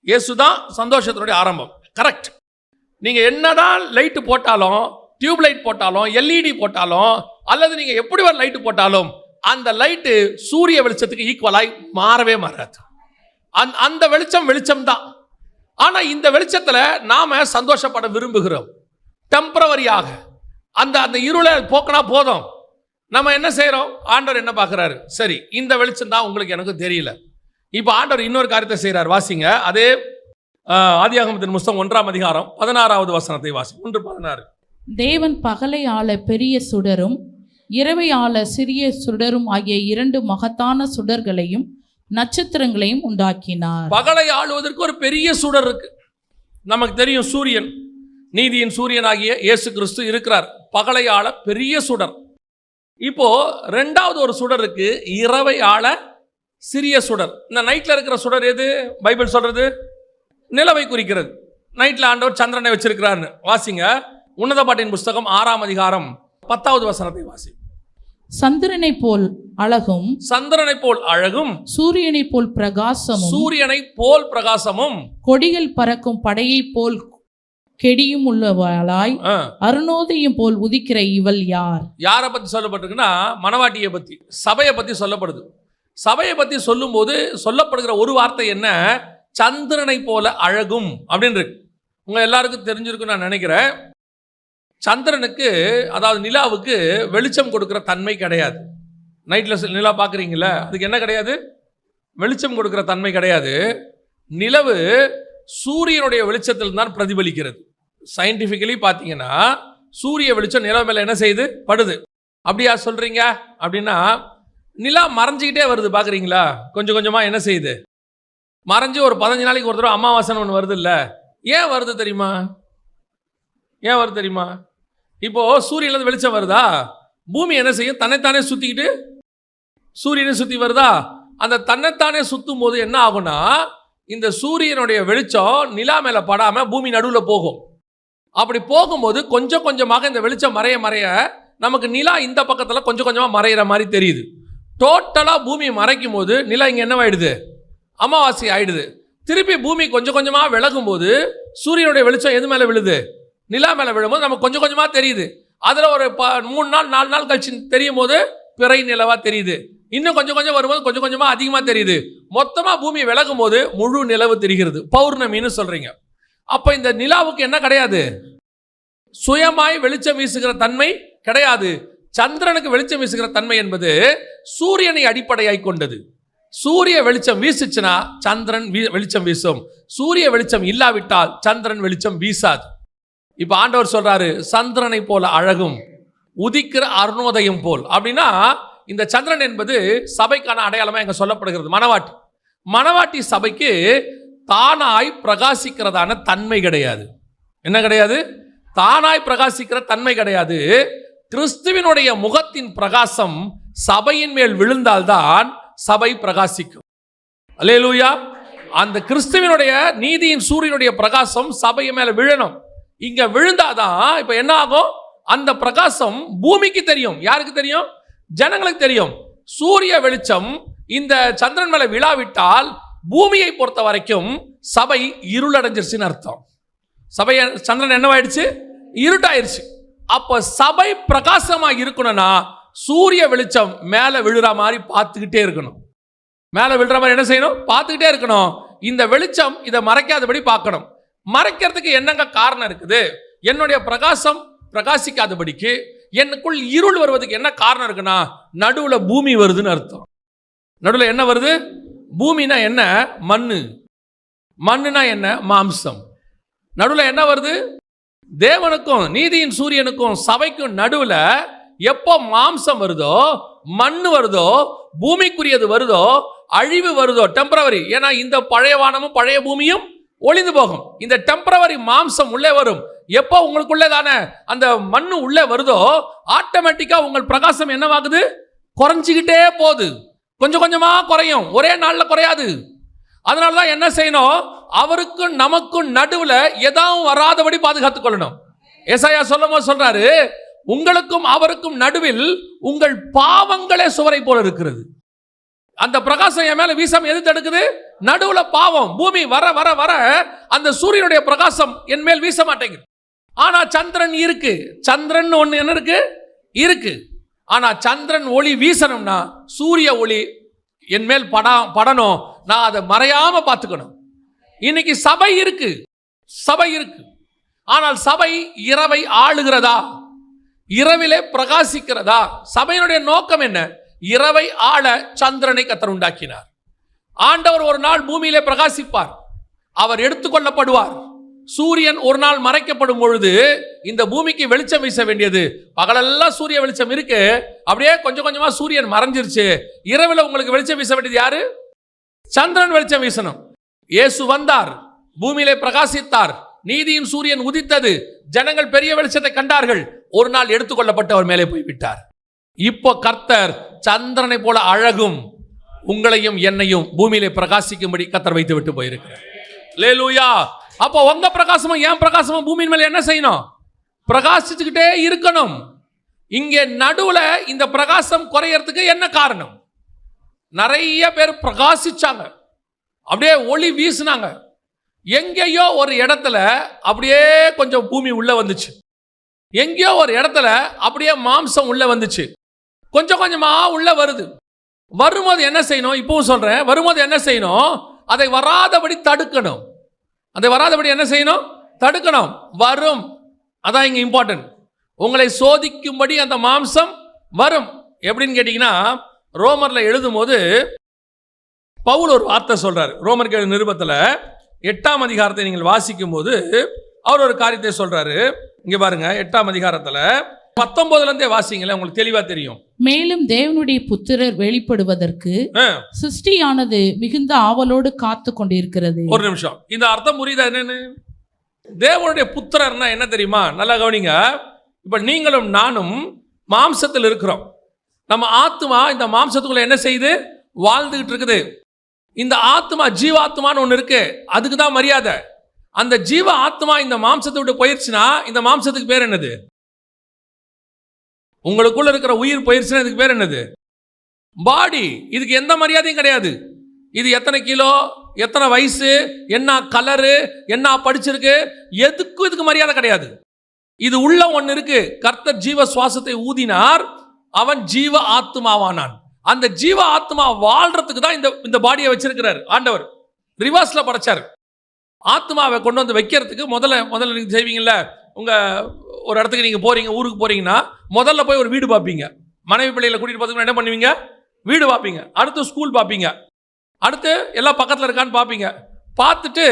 இயேசுதான் சந்தோஷத்தினுடைய ஆரம்பம். கரெக்ட். நீங்க என்னதான் லைட் போட்டாலும், டியூப் லைட் போட்டாலும், எல்இடி போட்டாலும், அல்லது நீங்க எப்படி ஒரு லைட் போட்டாலும் அந்த லைட்டு சூரிய வெளிச்சத்துக்கு ஈக்குவலாய் மாறவே மாறாது. அந்த வெளிச்சம் தான். ஆனா இந்த வெளிச்சத்துல நாம சந்தோஷப்பட விரும்புகிறோம். டெம்பரவரியாக அந்த இருளை போக்கினா போதும். நம்ம என்ன செய்யறோம்? ஆண்டவர் என்ன பார்க்கிறாரு? சரி, இந்த வெளிச்சம் தான் உங்களுக்கு எனக்கு தெரியல. இப்போ ஆண்டவர் இன்னொரு காரியத்தை செய்யறார். வாசிங்க. அதே ஆதியாகமத்தின் புத்தகம் 1ஆம் அதிகாரம் 16வது வசனத்தை வாசி. 1:16. தேவன் பகலை ஆள பெரிய சுடரும் இரவை ஆள சிறிய சுடரும் ஆகிய 2 மகத்தான சுடர்களையும் நட்சத்திரங்களையும் உண்டாக்கினார். பகலை ஆளுவதற்கு ஒரு பெரிய சுடர் இருக்கு. நமக்கு தெரியும், சூரியன், நீதியின் சூரியனாகிய இயேசு கிறிஸ்து இருக்கிறார். பகலை ஆள பெரிய சுடர். இப்போ 2வது ஒரு சுடர் இருக்கு, இரவை ஆள சிறிய சுடர். இந்த நைட்ல இருக்கிற சுடர் எது? பைபிள் சொல்றது நிலவை குறிக்கிறது. நைட்ல ஆண்டவர் சந்திரனை வச்சிருக்கிறார்னு வாசிங்க. உன்னத பாட்டின் புஸ்தகம் 6ஆம் அதிகாரம் 10வது வசனத்தை வாசி. சந்திரனை போல் அழகும், சந்திரனை போல் அழகும், சூரியனை போல் பிரகாசமும், சூரியனை போல் பிரகாசமும், கொடிகள் பறக்கும் படையை போல் கெடியும் உள்ளவளாய் அருணோதயம் போல் உதிக்கிற இவள் யார்? யாரை பத்தி சொல்லப்பட்டிருக்குன்னா மணவாட்டியை பத்தி, சபையை பத்தி சொல்லப்படுது. சபையை பத்தி சொல்லும் போது சொல்லப்படுகிற ஒரு வார்த்தை என்ன? சந்திரனை போல அழகும் அப்படின்னு இருக்கு. உங்க எல்லாருக்கும் தெரிஞ்சிருக்கும் நான் நினைக்கிறேன். சந்திரனுக்கு, அதாவது நிலாவுக்கு வெளிச்சம் கொடுக்கிற தன்மை கிடையாது. நைட்டில் நிலா பார்க்குறீங்கள, அதுக்கு என்ன கிடையாது? வெளிச்சம் கொடுக்கிற தன்மை கிடையாது. நிலவு சூரியனுடைய வெளிச்சத்தில் தான் பிரதிபலிக்கிறது. சயின்டிஃபிக்கலி பார்த்தீங்கன்னா சூரிய வெளிச்சம் நிலவு மேலே என்ன செய்யுது? படுது. அப்படியா சொல்கிறீங்க? அப்படின்னா நிலா மறைஞ்சிக்கிட்டே வருது, பார்க்குறீங்களா? கொஞ்சம் கொஞ்சமாக என்ன செய்யுது? மறைஞ்சு ஒரு 15 நாளைக்கு ஒரு தடவை அமாவாசைன்னு ஒன்று வருது இல்லை? ஏன் வருது தெரியுமா? ஏன் வருது தெரியுமா? இப்போது சூரியன்லேருந்து வெளிச்சம் வருதா, பூமி என்ன செய்யும்? தன்னைத்தானே சுற்றிக்கிட்டு சூரியனை சுற்றி வருதா? அந்த தன்னைத்தானே சுற்றும் போது என்ன ஆகும்னா, இந்த சூரியனுடைய வெளிச்சம் நிலா மேலே படாமல் பூமி நடுவில் போகும். அப்படி போகும்போது கொஞ்சம் கொஞ்சமாக இந்த வெளிச்சம் மறைய மறைய நமக்கு நிலா இந்த பக்கத்தில் கொஞ்சம் கொஞ்சமாக மறையிற மாதிரி தெரியுது. டோட்டலாக பூமி மறைக்கும் போது நிலா இங்கே என்னவாயிடுது? அமாவாசை ஆயிடுது. திருப்பி பூமி கொஞ்சம் கொஞ்சமாக விலகும் போது சூரியனுடைய வெளிச்சம் எது மேலே விழுது? நிலா மேலே விழும்போது நமக்கு கொஞ்சம் கொஞ்சமாக தெரியுது. அதில் ஒரு 3 நாள் 4 நாள் கழிச்சு தெரியும் போது பிறை நிலவாக தெரியுது. இன்னும் கொஞ்சம் கொஞ்சம் வரும்போது கொஞ்சம் கொஞ்சமாக அதிகமாக தெரியுது. மொத்தமாக பூமி விலகும் போது முழு நிலவு தெரிகிறது. பௌர்ணமின்னு சொல்கிறீங்க. அப்போ இந்த நிலாவுக்கு என்ன கிடையாது? சுயமாய் வெளிச்சம் வீசுகிற தன்மை கிடையாது. சந்திரனுக்கு வெளிச்சம் வீசுகிற தன்மை என்பது சூரியனை அடிப்படையாய் கொண்டது. சூரிய வெளிச்சம் வீசுச்சுன்னா சந்திரன் வெளிச்சம் வீசும். சூரிய வெளிச்சம் இல்லாவிட்டால் சந்திரன் வெளிச்சம் வீசாது. இப்போ ஆண்டவர் சொல்றாரு, சந்திரனை போல அழகும், உதிக்கிற அருணோதயம் போல். அப்படின்னா இந்த சந்திரன் என்பது சபைக்கான அடையாளமா இங்க சொல்லப்படுகிறது. மணவாட்டி, மணவாட்டி சபைக்கு தானாய் பிரகாசிக்கிறதான தன்மை கிடையாது. என்ன கிடையாது? தானாய் பிரகாசிக்கிற தன்மை கிடையாது. கிறிஸ்துவினுடைய முகத்தின் பிரகாசம் சபையின் மேல் விழுந்தால்தான் சபை பிரகாசிக்கும். அல்லேலூயா. அந்த கிறிஸ்துவினுடைய நீதியின் சூரியனுடைய பிரகாசம் சபை மேல விழணும். இங்க விழுந்தாதான் இப்ப என்ன ஆகும்? அந்த பிரகாசம் பூமிக்கு தெரியும். யாருக்கு தெரியும்? ஜனங்களுக்கு தெரியும். சூரிய வெளிச்சம் இந்த சந்திரன் மேல விழாவிட்டால் பூமியை பொறுத்த வரைக்கும் சபை இருளடைஞ்சிருச்சுன்னு அர்த்தம். சபை சந்திரன் என்னவாயிடுச்சு? இருட்டாயிருச்சு. அப்ப சபை பிரகாசமா இருக்கணும்னா சூரிய வெளிச்சம் மேல விழுற மாதிரி பார்த்துக்கிட்டே இருக்கணும். மேல விழுற மாதிரி என்ன செய்யணும்? பார்த்துக்கிட்டே இருக்கணும். இந்த வெளிச்சம் இதை மறைக்காதபடி பார்க்கணும். மறைக்கிறதுக்கு என்னங்க காரணம் இருக்குது? என்னுடைய பிரகாசம் பிரகாசிக்காதபடிக்கு எனக்குள் இருள் வருவதுக்கு என்ன காரணம் இருக்குன்னா, நடுவுல பூமி வருதுன்னு அர்த்தம். நடுவுல என்ன வருது? பூமினா என்ன? மண்ணு. மண்ணுனா என்ன? மாம்சம். நடுவுல என்ன வருது? தேவனுக்கும் நீதியின் சூரியனுக்கும் சபைக்கும் நடுவுல எப்போ மாம்சம் வருதோ, மண்ணு வருதோ, பூமிக்குரியது வருதோ, அழிவு வருதோ, டெம்பரவரி. ஏன்னா இந்த பழைய வானமும் பழைய பூமியும் ஒளிந்து போகும். இந்த டெம்பரவரி மாம்சம் உள்ளே வரும். எப்போ உங்களுக்குள்ளே தானே அந்த மண்ணு உள்ளே வருதோ, ஆட்டோமேட்டிக்கா உங்கள் பிரகாசம் என்னவாகுது? குறைஞ்சிக்கிட்டே போகுது. கொஞ்சம் கொஞ்சமா குறையும், ஒரே நாள்ல குறையாது. அதனாலதான் என்ன செய்யணும்? அவருக்கும் நமக்கும் நடுவுல எதாவும் வராதபடி பாதுகாத்துக் கொள்ளணும். ஏசாயா சொல்லும்போது சொல்றாரு, உங்களுக்கும் அவருக்கும் நடுவில் உங்கள் பாவங்களே சுவரை போல இருக்கிறது. அந்த பிரகாசம் என் மேல வீசாம எது தடுக்குது? நடுவுல பாவம். பூமி வர வர வர அந்த சூரியனுடைய பிரகாசம் என் மேல் வீச மாட்டேங்குது. ஆனா சந்திரன் இருக்கு. சந்திரன் ஒண்ணு என்ன இருக்கு? இருக்கு. ஆனா சந்திரன் ஒளி வீசணும்னா சூரிய ஒளி என் மேல் படணும். நான் அதை மறையாம பார்த்துக்கணும். இன்னைக்கு சபை இருக்கு, சபை இருக்கு. ஆனால் சபை இரவை ஆளுகிறதா? இரவிலே பிரகாசிக்கிறதா? சபையினுடைய நோக்கம் என்ன? இரவை ஆள சந்திரனை கர்த்தர் உண்டாக்கினார். ஆண்டவர் ஒரு நாள் பூமியிலே பிரகாசிப்பார், அவர் எடுத்துக்கொள்ளப்படுவார். சூரியன் ஒரு நாள் மறைக்கப்படும் பொழுது இந்த பூமிக்கு வெளிச்சம் வீச வேண்டியது. பகலெல்லாம் சூரிய வெளிச்சம் இருக்கு, அப்படியே கொஞ்சம் கொஞ்சமா சூரியன் மறைஞ்சிருச்சு. இரவில் உங்களுக்கு வெளிச்சம் வீச வேண்டியது யாரு? சந்திரன் வெளிச்சம் வீசணும். இயேசு வந்தார், பூமியிலே பிரகாசித்தார், நீதியின் சூரியன் உதித்தது, ஜனங்கள் பெரிய வெளிச்சத்தை கண்டார்கள். ஒரு நாள் எடுத்துக்கொள்ளப்பட்டு அவர் மேலே போய்விட்டார். இப்போ கர்த்தர் சந்திரனை போல அழகும் உங்களையும் என்னையும் பூமியிலே பிரகாசிக்கும்படி கர்த்தர் வைத்து விட்டு போயிருக்கிறார். அல்லேலூயா. அப்போ உங்க பிரகாசமும் என் பிரகாசமும் பூமியின் மேல என்ன செய்யணும்? பிரகாசிச்சுக்கிட்டே இருக்கணும். இங்கே நடுவுல இந்த பிரகாசம் குறையறதுக்கு என்ன காரணம்? நிறைய பேர் பிரகாசிச்சாங்க, அப்படியே ஒளி வீசினாங்க. எங்கேயோ ஒரு இடத்துல அப்படியே கொஞ்சம் பூமி உள்ள வந்துச்சு, எங்கேயோ ஒரு இடத்துல அப்படியே மாம்சம் உள்ள வந்துச்சு, கொஞ்சம் கொஞ்சமா உள்ள வருது. வரும்போது என்ன செய்யணும்? இப்பவும் சொல்றேன், வரும்போது என்ன செய்யணும்? அதை வராதபடி தடுக்கணும். அதை வராதபடி என்ன செய்யணும்? தடுக்கணும். வரும், அதான் இங்க இம்பார்ட்டன்ட். உங்களை சோதிக்கும்படி அந்த மாம்சம் வரும். எப்படின்னு கேட்டீங்கன்னா, ரோமர்ல எழுதும் போது பவுல் ஒரு வார்த்தை சொல்றாரு. ரோமருக்கு எழுதின நிருபத்துல 8ஆம் அதிகாரத்தை நீங்கள் வாசிக்கும் போது அவர் ஒரு காரியத்தை சொல்றாரு. இங்க பாருங்க, 8ஆம் அதிகாரத்துல 19ல இருந்தே வாசிங்களேன், உங்களுக்கு தெளிவா தெரியும். மேலும் தேவனுடைய புத்திரர் வெளிப்படுவதற்கு சிருஷ்டியானது மிகுந்த ஆவலோடு காத்து கொண்டிருக்கிறது. ஒரு நிமிஷம், இந்த அர்த்தம் புரியுதா? என்னன்னு தேவனுடைய புத்திரர்னா என்ன தெரியுமா? நல்லா கவனிங்க. இப்ப நீங்களும் நானும் மாம்சத்தில் இருக்கிறோம். நம்ம ஆத்மா இந்த மாம்சத்துக்குள்ள என்ன செய்யுது? வாழ்ந்துகிட்டு இருக்குது. இந்த ஆத்மா ஜீவாத்மான்னு ஒன்று இருக்கு, அதுக்கு தான் மரியாதை. அந்த ஜீவ ஆத்மா இந்த மாம்சத்தை விட்டு போயிருச்சுன்னா இந்த மாம்சத்துக்கு பேர் என்னது? உங்களுக்குள்ள இருக்கிற உயிர் போயிருச்சுன்னா இதுக்கு பேர் என்னது? பாடி. இதுக்கு எந்த மரியாதையும் கிடையாது. இது எத்தனை கிலோ, எத்தனை வயசு, என்ன கலரு, என்ன படிச்சிருக்கு, எதுக்கும் இதுக்கு மரியாதை கிடையாது. இது உள்ள ஒன்று இருக்கு. கர்த்தர் ஜீவ சுவாசத்தை ஊதினார், அவன் ஜீவ ஆத்மாவானான். அந்த ஜீவ ஆத்மா வாழ்றதுக்கு தான் இந்த பாடியை வச்சிருக்கிறார் ஆண்டவர். ரிவர்ஸ்ல படைச்சார். ஆத்மாவை கொண்டு வந்து வைக்கிறதுக்கு முதல்ல நீங்க செய்வீங்கல்ல, உங்க ஒரு இடத்துக்கு நீங்க போறீங்க, ஊருக்கு போறீங்கன்னா முதல்ல போய் ஒரு வீடு பார்ப்பீங்க. மனைவி பிள்ளைகளை கூட்டிட்டு போறதுக்கு என்ன பண்ணுவீங்க? வீடு பார்ப்பீங்க. அடுத்து ஸ்கூல் பார்ப்பீங்க. அடுத்து எல்லாம் பக்கத்தில் இருக்கான்னு பார்ப்பீங்க. பார்த்துட்டு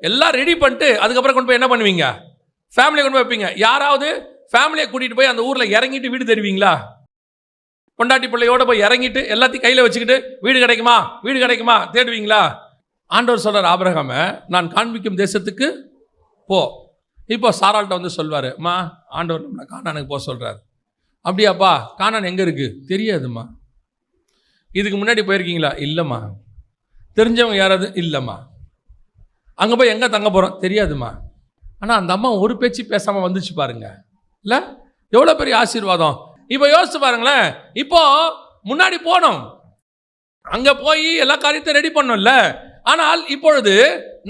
எல்லாம் ரெடி பண்ணிட்டு அதுக்கப்புறம் கொண்டு போய் என்ன பண்ணுவீங்க? ஃபேமிலியை கொண்டு போய் வைப்பீங்க. யாராவது ஃபேமிலியை கூட்டிட்டு போய் அந்த ஊர்ல இறங்கிட்டு வீடு தருவீங்களா? பொண்டாட்டி பிள்ளையோட போய் இறங்கிட்டு எல்லாத்தையும் கையில் வச்சுக்கிட்டு வீடு கிடைக்குமா, வீடு கிடைக்குமா தேடுவீங்களா? ஆண்டவர் சொல்றார் ஆபிரகாம, நான் காண்பிக்கும் தேசத்துக்கு போ. இப்போ சாராள்கிட்ட வந்து சொல்வார், அம்மா ஆண்டவர் நம்மளை கானானுக்கு போக சொல்றாரு. அப்படியாப்பா, கானான் எங்கே இருக்கு? தெரியாதும்மா. இதுக்கு முன்னாடி போயிருக்கீங்களா? இல்லைம்மா. தெரிஞ்சவங்க யாராவது? இல்லைம்மா. அங்கே போய் எங்கே தங்க போகிறோம்? தெரியாதும்மா. ஆனால் அந்த அம்மா ஒரு பேச்சு பேசாமல் வந்துச்சு பாருங்க. இல்லை, எவ்வளோ பெரிய ஆசீர்வாதம். இப்போ யோசிச்சு பாருங்களேன். இப்போ முன்னாடி போனோம், அங்கே போய் எல்லா காரியத்தையும் ரெடி பண்ணோம்ல. ஆனால் இப்பொழுது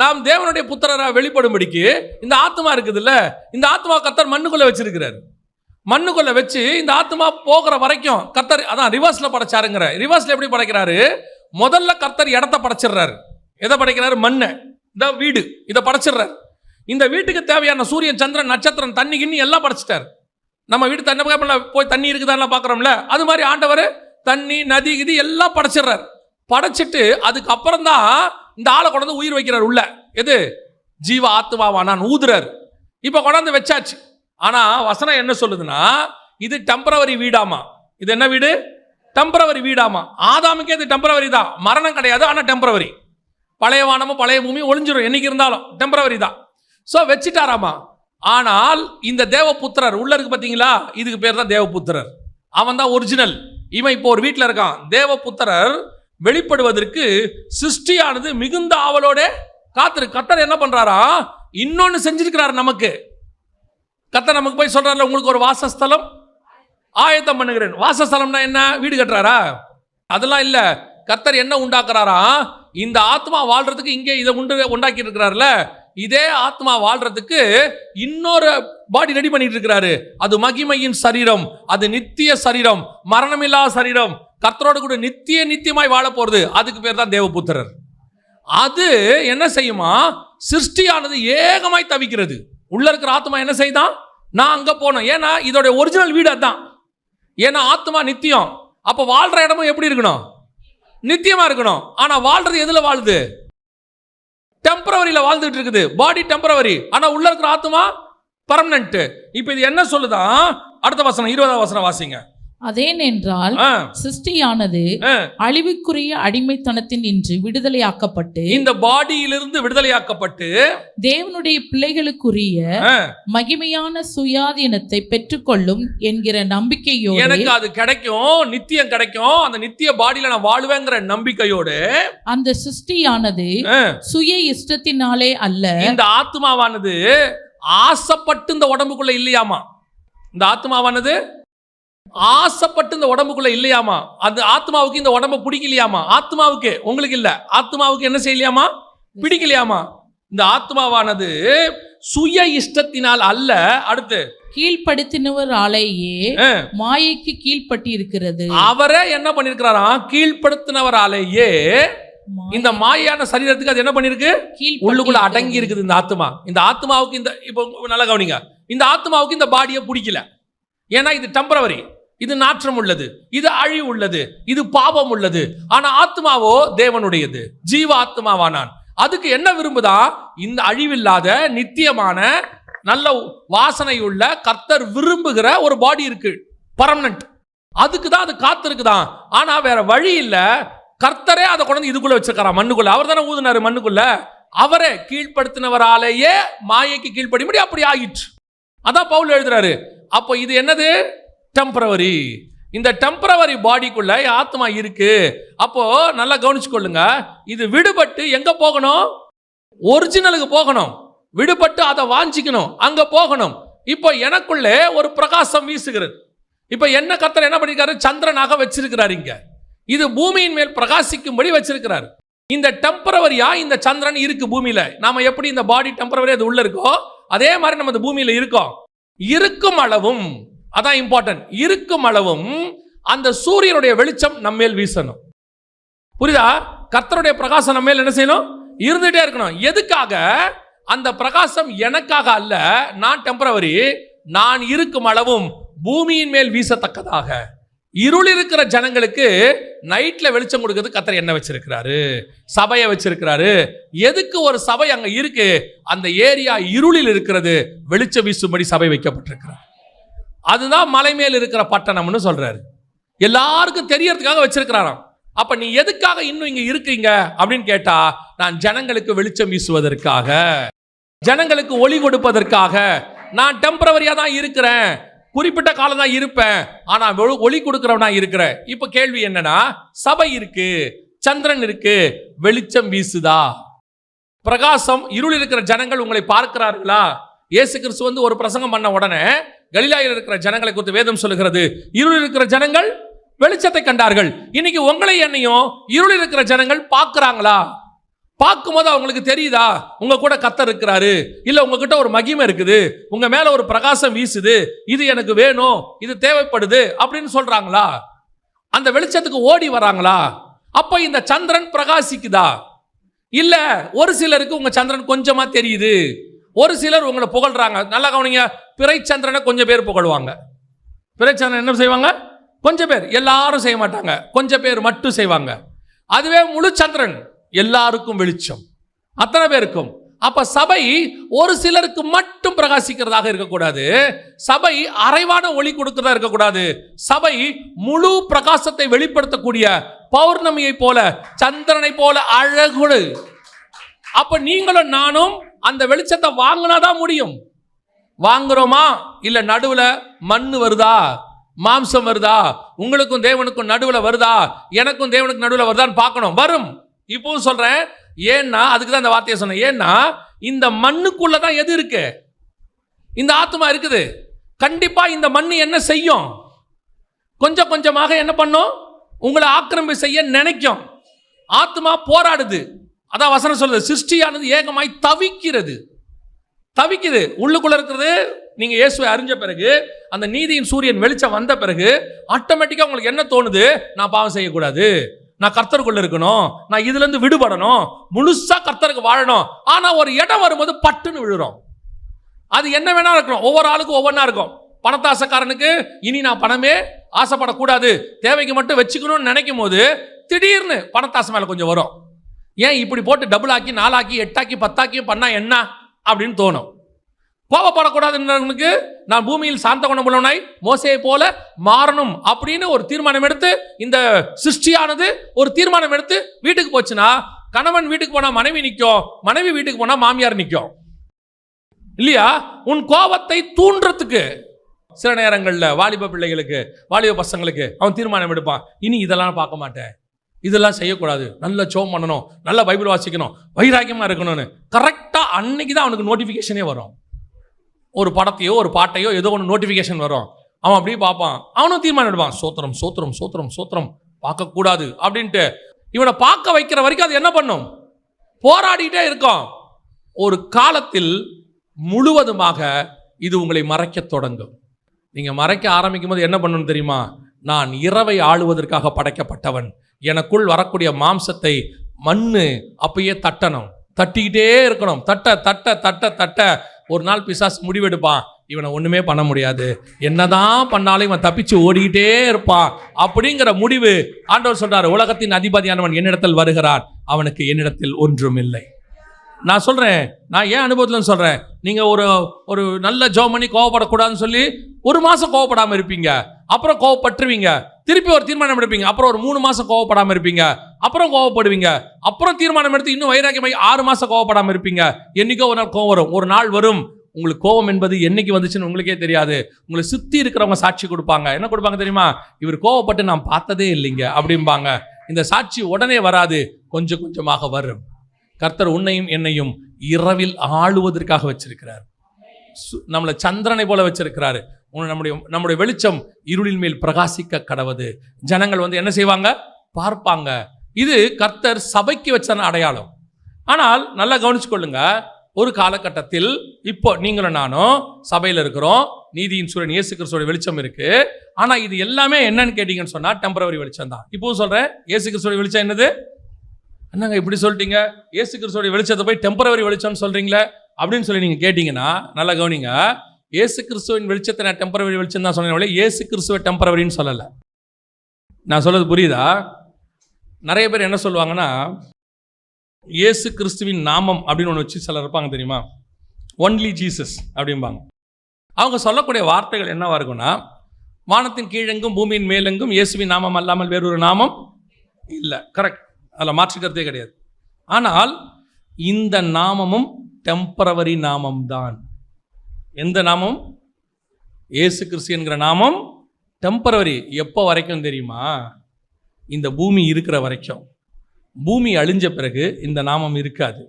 நாம் தேவனுடைய புத்திரராக வெளிப்படும்படிக்கு இந்த ஆத்மா இருக்குதுல்ல, இந்த ஆத்மா கர்த்தர் மண்ணுக்குள்ள வச்சிருக்கிறார். மண்ணுக்குள்ள வச்சு இந்த ஆத்மா போகிற வரைக்கும் கர்த்தர் அதான் ரிவர்ஸ்ல படைச்சாருங்கிற. ரிவர்ஸ்ல எப்படி படைக்கிறாரு? முதல்ல கர்த்தர் இடத்த படைச்சிடுறாரு. எதை படைக்கிறாரு? மண்ணை. இந்த வீடு இதை படைச்சிடுறாரு. இந்த வீட்டுக்கு தேவையான சூரியன், சந்திரன், நட்சத்திரம், தண்ணி கிண்ணி எல்லாம் படைச்சிட்டார். நம்ம வீடு தண்ணி போய் தண்ணி இருக்குதான் பார்க்குறோம்ல, அது மாதிரி ஆண்டவர் தண்ணி, நதி, இது எல்லாம் படைச்சிடுறார். படைச்சிட்டு அதுக்கப்புறம் தான் இந்த ஆளை கொண்டாந்து உயிர் வைக்கிறார் உள்ள. எது? ஜீவ ஆத்மாவா நான் ஊதுறார். இப்போ கொண்டாந்து வச்சாச்சு. ஆனா வசனம் என்ன சொல்லுதுன்னா, இது டெம்பரவரி வீடாமா. இது என்ன வீடு? டெம்பரவரி வீடாமா. ஆதாமுக்கே இது டெம்பரவரி தான், மரணம் கிடையாது, ஆனா டெம்பரவரி. பழைய வானமும் பழைய பூமியும் ஒளிஞ்சிடும், என்னைக்கு இருந்தாலும் டெம்பரவரி தான். ஸோ வச்சுட்டாராமா. ஆனால் இந்த தேவபுத்திரர் உள்ள இருக்கு பார்த்தீங்களா, இதுக்கு பேர் தான் தேவபுத்திரர். அவன் தான் ஒரிஜினல். இவன் இப்போ ஒரு வீட்டில் இருக்கான். தேவபுத்திரர் வெளிப்படுவதற்கு சிருஷ்டியானது மிகுந்த ஆவலோட காத்திருக்கு. கர்த்தர் என்ன பண்றாரா? இன்னொன்னு செஞ்சிருக்கிறார் நமக்கு. கர்த்தர் நமக்கு போய் சொல்றாரு, உங்களுக்கு ஒரு வாசஸ்தலம் ஆயத்தம் பண்ணுகிறேன். வாசஸ்தலம்னா என்ன? வீடு கட்டுறாரா? அதெல்லாம் இல்ல. கர்த்தர் என்ன உண்டாக்குறாரா? இந்த ஆத்மா வாழ்றதுக்கு இங்கே இதை உண்டாக்கி இருக்கிறார்ல, இதே ஆத்மா வாழ்றதுக்கு இன்னொரு பாடி ரெடி பண்ணிட்டு இருக்கிறாரு. அது மகிமையின் சரீரம், அது நித்திய சரீரம், மரணமில்லா சரீரம், கர்த்தரோடு கூட நித்தியமாய் வாழ போறது. அதுக்கு பேர் தான் தேவபுத்திரர். அது என்ன செய்யுமா? சிருஷ்டியானது ஏகமாய் தவிக்கிறது. உள்ள இருக்கிற ஆத்மா என்ன செய்தான்? நான் அங்க போனோம். ஏன்னா இதோட ஒரிஜினல் வீடு அதுதான். ஏன்னா ஆத்மா நித்தியம். அப்ப வாழ்ற இடமும் எப்படி இருக்கணும்? நித்தியமா இருக்கணும். ஆனா வாழ்றது எதுல வாழுது? டெம்பரவரியில வாழ்ந்துட்டு இருக்குது. பாடி டெம்பரவரி, ஆனா உள்ள இருக்கிற ஆத்மா பர்மனன்ட். இப்ப இது என்ன சொல்லுதான்? அடுத்த வசனம் 20ஆம் வசனம் வாசிங்க. அதேனென்றால் சிருஷ்டியானது அழிவுக்குரிய அடிமைத்தனத்தின் இன்று விடுதலையாக்கப்பட்டு, இந்த பாடியிலிருந்து விடுதலையாக்கப்பட்டு தேவனுடைய பிள்ளைகளுக்குரிய மகிமையான சுயாதீனத்தை பெற்றுக்கொள்ளும் என்கிற நம்பிக்கையோடு, எனக்கு அது கிடைக்கும், நித்தியம் கிடைக்கும், அந்த நித்திய பாடியில நான் வாழ்வேங்கிற நம்பிக்கையோடு அந்த சிருஷ்டியானது சுய இஷ்டத்தினாலே அல்ல, இந்த ஆத்மாவானது ஆசைப்பட்டு இந்த உடம்புக்குள்ள இல்லையாமா. இந்த ஆத்மாவானது ஆசைப்பட்டு இந்த உடம்புக்குள்ள இல்லையாமா. அந்த ஆத்மாவுக்கு இந்த உடம்பை பிடிக்கலையாமா. ஆத்மாவுக்கு, உங்களுக்கு இல்ல, ஆத்மாவுக்கு என்ன செய்யலையாமா, பிடிக்கலையாமா. இந்த ஆத்மாவானது சுய இஷ்டத்தினால் அல்ல, அடுத்து கீழ்ப்படுத்தினவராலேயே மாயைக்கு கீழ்ப்பட்டு இருக்கிறது. அவரே என்ன பண்ணிருக்கிறாராம், கீழ்ப்படுத்தினவராலேயே இந்த மாயான சரீரத்துக்கு அது என்ன பண்ணிருக்கு, உள்ளுக்குள்ள அடங்கி இருக்குது இந்த ஆத்மா. இந்த ஆத்மாவுக்கு இந்த, இப்போ நல்லா கவனிங்க, இந்த ஆத்மாவுக்கு இந்த பாடியை பிடிக்கல. ஏன்னா இது டெம்பரவரி, இது நாற்றம் உள்ளது, இது அழிவு உள்ளது, இது பாவம் உள்ளது. ஆனா ஆத்மாவோ தேவனுடையது, ஜீவ ஆத்மாவானான். அதுக்கு என்ன விரும்புதா, இந்த அழிவில்லாத நித்தியமான நல்ல வாசனை உள்ள கர்த்தர் விரும்புகிற ஒரு பாடி இருக்கு, பர்மனன்ட். அதுக்கு தான் அது காத்திருக்குதான். ஆனா வேற வழி இல்ல, கர்த்தரே அதை கொண்டு இதுக்குள்ள வச்சிருக்காரா, மண்ணுக்குள்ள. அவர் தானே ஊதுனாரு மண்ணுக்குள்ள. அவரே கீழ்ப்படுத்தினவராலேயே மாயைக்கு கீழ்ப்படியும்படி அப்படி ஆகிட்டு. அதான் பவுல் எழுதுறாரு. அப்போ இது என்னது, டெம்பரவரி. இந்த டெம்பரவரி பாடிக்குள்ள ஆத்மா இருக்கு. அப்போ நல்லா கவனிச்சுக்கொள்ளுங்க, இது விடுபட்டு எங்க போகணும், ஒரிஜினலுக்கு போகணும். விடுபட்டு அதை வாஞ்சிக்கணும், அங்க போகணும். இப்போ எனக்குள்ளே ஒரு பிரகாசம் வீசுகிறது. இப்போ என்ன கர்த்தர் என்ன பண்ணிருக்காரு, சந்திரனாக வச்சிருக்கிறார். இங்க இது பூமியின் மேல் பிரகாசிக்கும்படி வச்சிருக்கிறார். இந்த டெம்பரவரியா இந்த சந்திரன் இருக்கு பூமியில. நாம எப்படி இந்த பாடி டெம்பரவரி அது உள்ள இருக்கோ, அதே மாதிரி நம்ம இந்த பூமியில இருக்கோம். இருக்கும் அளவும், அதான் இம்பார்ட்டன்ட், இருக்கும் அளவும் அந்த சூரியனுடைய வெளிச்சம் நம்மேல் வீசணும். புரியுதா? கர்த்தருடைய பிரகாசம் நம்மேல் என்ன செய்யணும், இருந்துட்டே இருக்கணும். எதுக்காக? அந்த பிரகாசம் எனக்காக அல்ல, நான் டெம்பரவரி, நான் இருக்கும் அளவும் பூமியின் மேல் வீசத்தக்கதாக. இருள் இருக்கிற ஜனங்களுக்கு நைட்ல வெளிச்சம் கொடுக்கிறது கர்த்தர் என்ன வச்சிருக்கிறாரு, சபையை வச்சிருக்கிறாரு. எதுக்கு ஒரு சபை அங்க இருக்கு, அந்த ஏரியா இருளில் இருக்கிறது, வெளிச்சம் வீசும்படி சபை வைக்கப்பட்டிருக்கிறார். அதுதான் மலை மேல் இருக்கிற பட்டணம்னு சொல்றாரு. எல்லாருக்கும் தெரியறதுக்காக வச்சிருக்கிறாராம். அப்ப நீ எதுக்காக இன்னும் இங்க இருக்கீங்க அப்படின்னு கேட்டா, நான் ஜனங்களுக்கு வெளிச்சம் வீசுவதற்காக, ஜனங்களுக்கு ஒளி கொடுப்பதற்காக. நான் டெம்பரவரியா தான் இருக்கிறேன், குறிப்பிட்ட காலம் தான் இருப்பேன், ஆனா ஒளி கொடுக்கிறவனா இருக்கிறேன். இப்ப கேள்வி என்னன்னா, சபை இருக்கு, சந்திரன் இருக்கு, வெளிச்சம் வீசுதா, பிரகாசம். இருள் இருக்கிற ஜனங்கள் உங்களை பார்க்கிறார்களா? இயேசு கிறிஸ்து வந்து ஒரு பிரசங்கம் பண்ண உடனே கலிலேயாவில் இருக்கிற ஜனங்களை குறித்து வேதம் சொல்லுகிறது, இருள் இருக்கிற ஜனங்கள் வெளிச்சத்தை கண்டார்கள். இன்னைக்கு உங்களை என்னையும் இருள் இருக்கிற ஜனங்கள் பார்க்கிறாங்களா? பார்க்கும்போது அவங்களுக்கு தெரியுதா உங்க கூட கர்த்தர் இருக்கிறாரு, இல்ல உங்ககிட்ட ஒரு மகிமை இருக்குது, உங்க மேல ஒரு பிரகாசம் வீசுது, இது எனக்கு வேணும், இது தேவைப்படுது அப்படின்னு சொல்றாங்களா? அந்த வெளிச்சத்துக்கு ஓடி வராங்களா? அப்ப இந்த சந்திரன் பிரகாசிக்குதா? இல்ல ஒரு சிலருக்கு உங்க சந்திரன் கொஞ்சமா தெரியுது, ஒரு சிலர் உங்களை புகழ்றாங்க. நல்லா கவனிங்க, பிறை சந்திரனை கொஞ்சம் பேர் புகழ்வாங்க. பிறை சந்திரன் என்ன செய்வாங்க, கொஞ்சம் பேர், எல்லாரும் செய்ய மாட்டாங்க, கொஞ்சம் பேர் மட்டும் செய்வாங்க. அதுவே முழு சந்திரன் எல்லாருக்கும் வெளிச்சம், அத்தனை பேருக்கும். அப்ப சபை ஒரு சிலருக்கு மட்டும் பிரகாசிக்கிறதாக இருக்கக்கூடாது, சபை அரைவான ஒளி கொடுக்கிறதா இருக்கக்கூடாது. சபை முழு பிரகாசத்தை வெளிப்படுத்தக்கூடிய பௌர்ணமியை போல, சந்திரனை போல அழகு. அப்ப நீங்களும் நானும் அந்த வெளிச்சத்தை வாங்கினாதான் முடியும். வாங்குறோமா? இல்ல நடுவுல மண்ணு வருதா, மாம்சம் வருதா, உங்களுக்கும் தேவனுக்கும் நடுவுல வருதா, எனக்கும் தேவனுக்கு நடுவுல வருதான்னு பார்க்கணும். வரும். இப்பவும் சொல்றேன், ஏன்னா அதுக்கு தான் இந்த வார்த்தையை சொன்னேன். ஏன்னா இந்த மண்ணுக்குள்ளதான் எது இருக்கு, இந்த ஆத்மா இருக்குது. கண்டிப்பா இந்த மண்ணு என்ன செய்யும், கொஞ்சம் கொஞ்சமாக என்ன பண்ணும், உங்களை ஆக்கிரமிப்பு செய்ய நினைக்கும். ஆத்மா போராடுது. அதான் வசனம் சொல்லுது, சிருஷ்டியானது ஏகமாய் தவிக்கிறது. தவிக்குது. உள்ளுக்குள்ள இருக்கிறது, நீங்க இயேசுவை அறிஞ்ச பிறகு, அந்த நீதியின் சூரியன் வெளிச்சம் வந்த பிறகு ஆட்டோமேட்டிக்கா உங்களுக்கு என்ன தோணுது, நான் பாவம் செய்யக்கூடாது, நான் கர்த்தருக்குள்ள இருக்கணும், நான் இதுல இருந்து விடுபடணும், முழுசா கர்த்தருக்கு வாழணும். ஆனா ஒரு இடம் வரும்போது பட்டுன்னு விழுறோம். அது என்ன வேணா இருக்கணும், ஒவ்வொரு ஆளுக்கும் ஒவ்வொன்றா இருக்கும். பணத்தாசைக்காரனுக்கு இனி நான் பணமே ஆசைப்படக்கூடாது, தேவைக்கு மட்டும் வச்சுக்கணும்னு நினைக்கும் போது திடீர்னு பணத்தாசை மேல கொஞ்சம் வரும். ஏன் இப்படி போட்டு டபுள் ஆக்கி 4 ஆக்கி 8 ஆக்கி 10 ஆக்கி பண்ணா என்ன அப்படின்னு தோணும். கோபப்படக்கூடாதுன்னு நான் பூமியில் சாந்த குணமுள்ளவனாய் மோசேயை போல மாறணும் அப்படின்னு ஒரு தீர்மானம் எடுத்து, இந்த சிருஷ்டியானது ஒரு தீர்மானம் எடுத்து வீட்டுக்கு போச்சுன்னா, கணவன் வீட்டுக்கு போனா மனைவி நிற்கும், மனைவி வீட்டுக்கு போனா மாமியார் நிற்கும் இல்லையா? உன் கோபத்தை தூண்டுறதுக்கு சில நேரங்களில் வாலிப பிள்ளைகளுக்கு, வாலிப பசங்களுக்கு அவன் தீர்மானம் எடுப்பான், இனி இதெல்லாம் பார்க்க மாட்டேன், இதெல்லாம் செய்யக்கூடாது, நல்ல ஜெபம் பண்ணணும், நல்ல பைபிள் வாசிக்கணும், வைராக்கியமாக இருக்கணும்னு. கரெக்டாக அன்னைக்கு தான் அவனுக்கு நோட்டிஃபிகேஷனே வரும். ஒரு படத்தையோ ஒரு பாட்டையோ ஏதோ ஒன்று நோட்டிஃபிகேஷன் வரும், அவன் அப்படியே பார்ப்பான். அவனும் தீர்மானம் எடுப்பான், சோத்திரம் சோத்திரம் சோத்திரம் சோத்திரம், பார்க்கக்கூடாது அப்படின்ட்டு. இவனை பார்க்க வைக்கிற வரைக்கும் அது என்ன பண்ணும்? போராடிட்டே இருக்கும். ஒரு காலத்தில் முழுவதுமாக இது உங்களை மறைக்க தொடங்கும். நீங்கள் மறைக்க ஆரம்பிக்கும் போது என்ன பண்ணணும் தெரியுமா? நான் இரவை ஆளுவதற்காக படைக்கப்பட்டவன், எனக்குள் வரக்கூடிய மாம்சத்தை மண்ணு அப்பயே தட்டணும், தட்டிக்கிட்டே இருக்கணும். தட்ட தட்ட தட்ட தட்ட ஒரு நாள் பிசாசு முடிவெடுப்பான், இவனை ஒன்றுமே பண்ண முடியாது, என்னதான் பண்ணாலும் இவன் தப்பிச்சு ஓடிக்கிட்டே இருப்பான் அப்படிங்கிற முடிவு. ஆண்டவர் சொல்றாரு, உலகத்தின் அதிபதியானவன் என்னிடத்தில் வருகிறான், அவனுக்கு என்னிடத்தில் ஒன்றும் இல்லை. நான் சொல்கிறேன், நான் ஏன் அனுபவத்தில் சொல்கிறேன், நீங்கள் ஒரு நல்ல ஜெபம் பண்ணி கோவப்படக்கூடாதுன்னு சொல்லி 1 மாதம் கோவப்படாமல் இருப்பீங்க, அப்புறம் கோவப்பட்டுருவீங்க, திருப்பி ஒரு தீர்மானம் எடுப்பீங்க, அப்புறம் ஒரு 3 மாதம் கோவப்படாமல் இருப்பீங்க, அப்புறம் கோவப்படுவீங்க, அப்புறம் தீர்மானம் எடுத்து இன்னும் வைராக்கியமாகி 6 மாதம் கோவப்படாமல் இருப்பீங்க. என்றைக்கோ ஒரு நாள் கோவம் வரும். ஒரு நாள் வரும், உங்களுக்கு கோவம் என்பது என்னைக்கு வந்துச்சுன்னு உங்களுக்கே தெரியாது. உங்களை சுற்றி இருக்கிறவங்க சாட்சி கொடுப்பாங்க. என்ன கொடுப்பாங்க தெரியுமா? இவர் கோவப்பட்டு நான் பார்த்ததே இல்லைங்க அப்படிம்பாங்க. இந்த சாட்சி உடனே வராது, கொஞ்சம் கொஞ்சமாக வரும். கர்த்தர் உன்னையும் என்னையும் இரவில் ஆளுவதற்காக வச்சிருக்கிறார். நம்மளை சந்திரனை போல வச்சிருக்கிறாரு. நம்முடைய வெளிச்சம் இருளின் மேல் பிரகாசிக்க கடவுது. ஜனங்கள் வந்து என்ன செய்வாங்க? பார்ப்பாங்க. இது கர்த்தர் சபைக்கு வச்ச அடையாளம். ஆனால் நல்லா கவனிச்சு கொள்ளுங்க, ஒரு காலகட்டத்தில் இப்போ நீங்களும் நானும் சபையில் இருக்கிறோம், நீதியின் சூரியன் இயேசு கிறிஸ்துவோட வெளிச்சம் இருக்கு. ஆனால் இது எல்லாமே என்னன்னு கேட்டீங்கன்னு சொன்னா டெம்பரவரி வெளிச்சம் தான். இப்போ சொல்றேன், இயேசு கிறிஸ்துவோட வெளிச்சம் என்னது? என்னங்க இப்படி சொல்லிட்டீங்க, இயேசு கிறிஸ்துவோட வெளிச்சத்தை போய் டெம்பரவரி வெளிச்சம்னு சொல்றீங்களே அப்படின்னு சொல்லி நீங்க கேட்டீங்கன்னா நல்லா கவனிங்க. இயேசு கிறிஸ்துவின் வெளிச்சத்தை நான் டெம்பரவரி வெளிச்சம் தான் சொன்னேன், இயேசு கிறிஸ்துவ டெம்பரவரின்னு சொல்லலை. நான் சொல்றது புரியுதா? நிறைய பேர் என்ன சொல்லுவாங்கன்னா, இயேசு கிறிஸ்துவின் நாமம் அப்படின்னு ஒன்று வச்சு சிலர் இருப்பாங்க தெரியுமா, ஒன்லி ஜீசஸ் அப்படிம்பாங்க. அவங்க சொல்லக்கூடிய வார்த்தைகள் என்னவா இருக்குன்னா, வானத்தின் கீழெங்கும் பூமியின் மேலெங்கும் இயேசுவின் நாமம் அல்லாமல் வேறொரு நாமம் இல்லை. கரெக்ட், அதில் மாற்றுக்கிறதே கிடையாது. ஆனால் இந்த நாமமும் டெம்பரவரி நாமம் தான். எந்த நாமம்? இயேசு கிறிஸ்து என்கிற நாமம் டெம்பரவரி. எப்போ வரைக்கும் தெரியுமா? இந்த பூமி இருக்கிற வரைக்கும். பூமி அழிஞ்ச பிறகு இந்த நாமம் இருக்காது.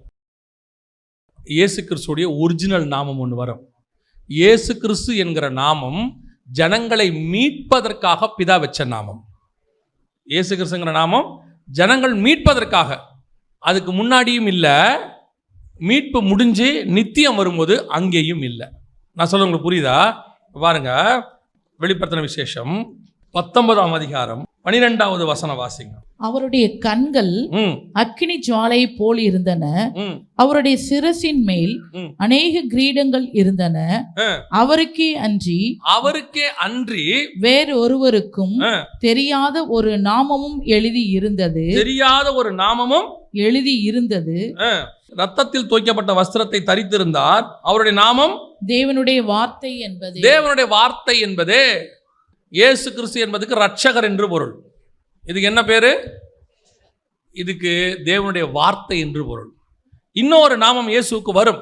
இயேசு கிறிஸ்துடைய ஒரிஜினல் நாமம் ஒன்று வரும். இயேசு கிறிஸ்து என்கிற நாமம் ஜனங்களை மீட்பதற்காக பிதா வச்ச நாமம். இயேசு கிறிஸ்துங்கிற நாமம் ஜனங்கள் மீட்பதற்காக. அதுக்கு முன்னாடியும் இல்லை, மீட்பு முடிஞ்சு நித்தியம் வரும்போது அங்கேயும் இல்லை. நான் சொல்ல உங்களுக்கு புரியுதா? பாருங்க, வெளிப்படுத்தின விசேஷம் 19ஆம் அதிகாரம் 12வது வசனம் வாசிங்க. அவருடைய கண்கள் அக்கினி ஜுவாலை போல் இருந்தன, அவருடைய சிரசின் மேல் அநேக கிரீடங்கள் இருந்தன. அவருக்கே அன்றி வேறு ஒருவருக்கும் தெரியாத ஒரு நாமமும் எழுதி இருந்தது. ரத்தத்தில் தோய்க்கப்பட்ட வஸ்திரத்தை தரித்திருந்தார். அவருடைய நாமம் தேவனுடைய வார்த்தை என்பதே இயேசு கிறிஸ்து என்பதுக்கு ரட்சகர் என்று பொருள். இதுக்கு என்ன பேரு? இதுக்கு தேவனுடைய வார்த்தை என்று பொருள். இன்னொரு நாமம் இயேசுவுக்கு வரும்,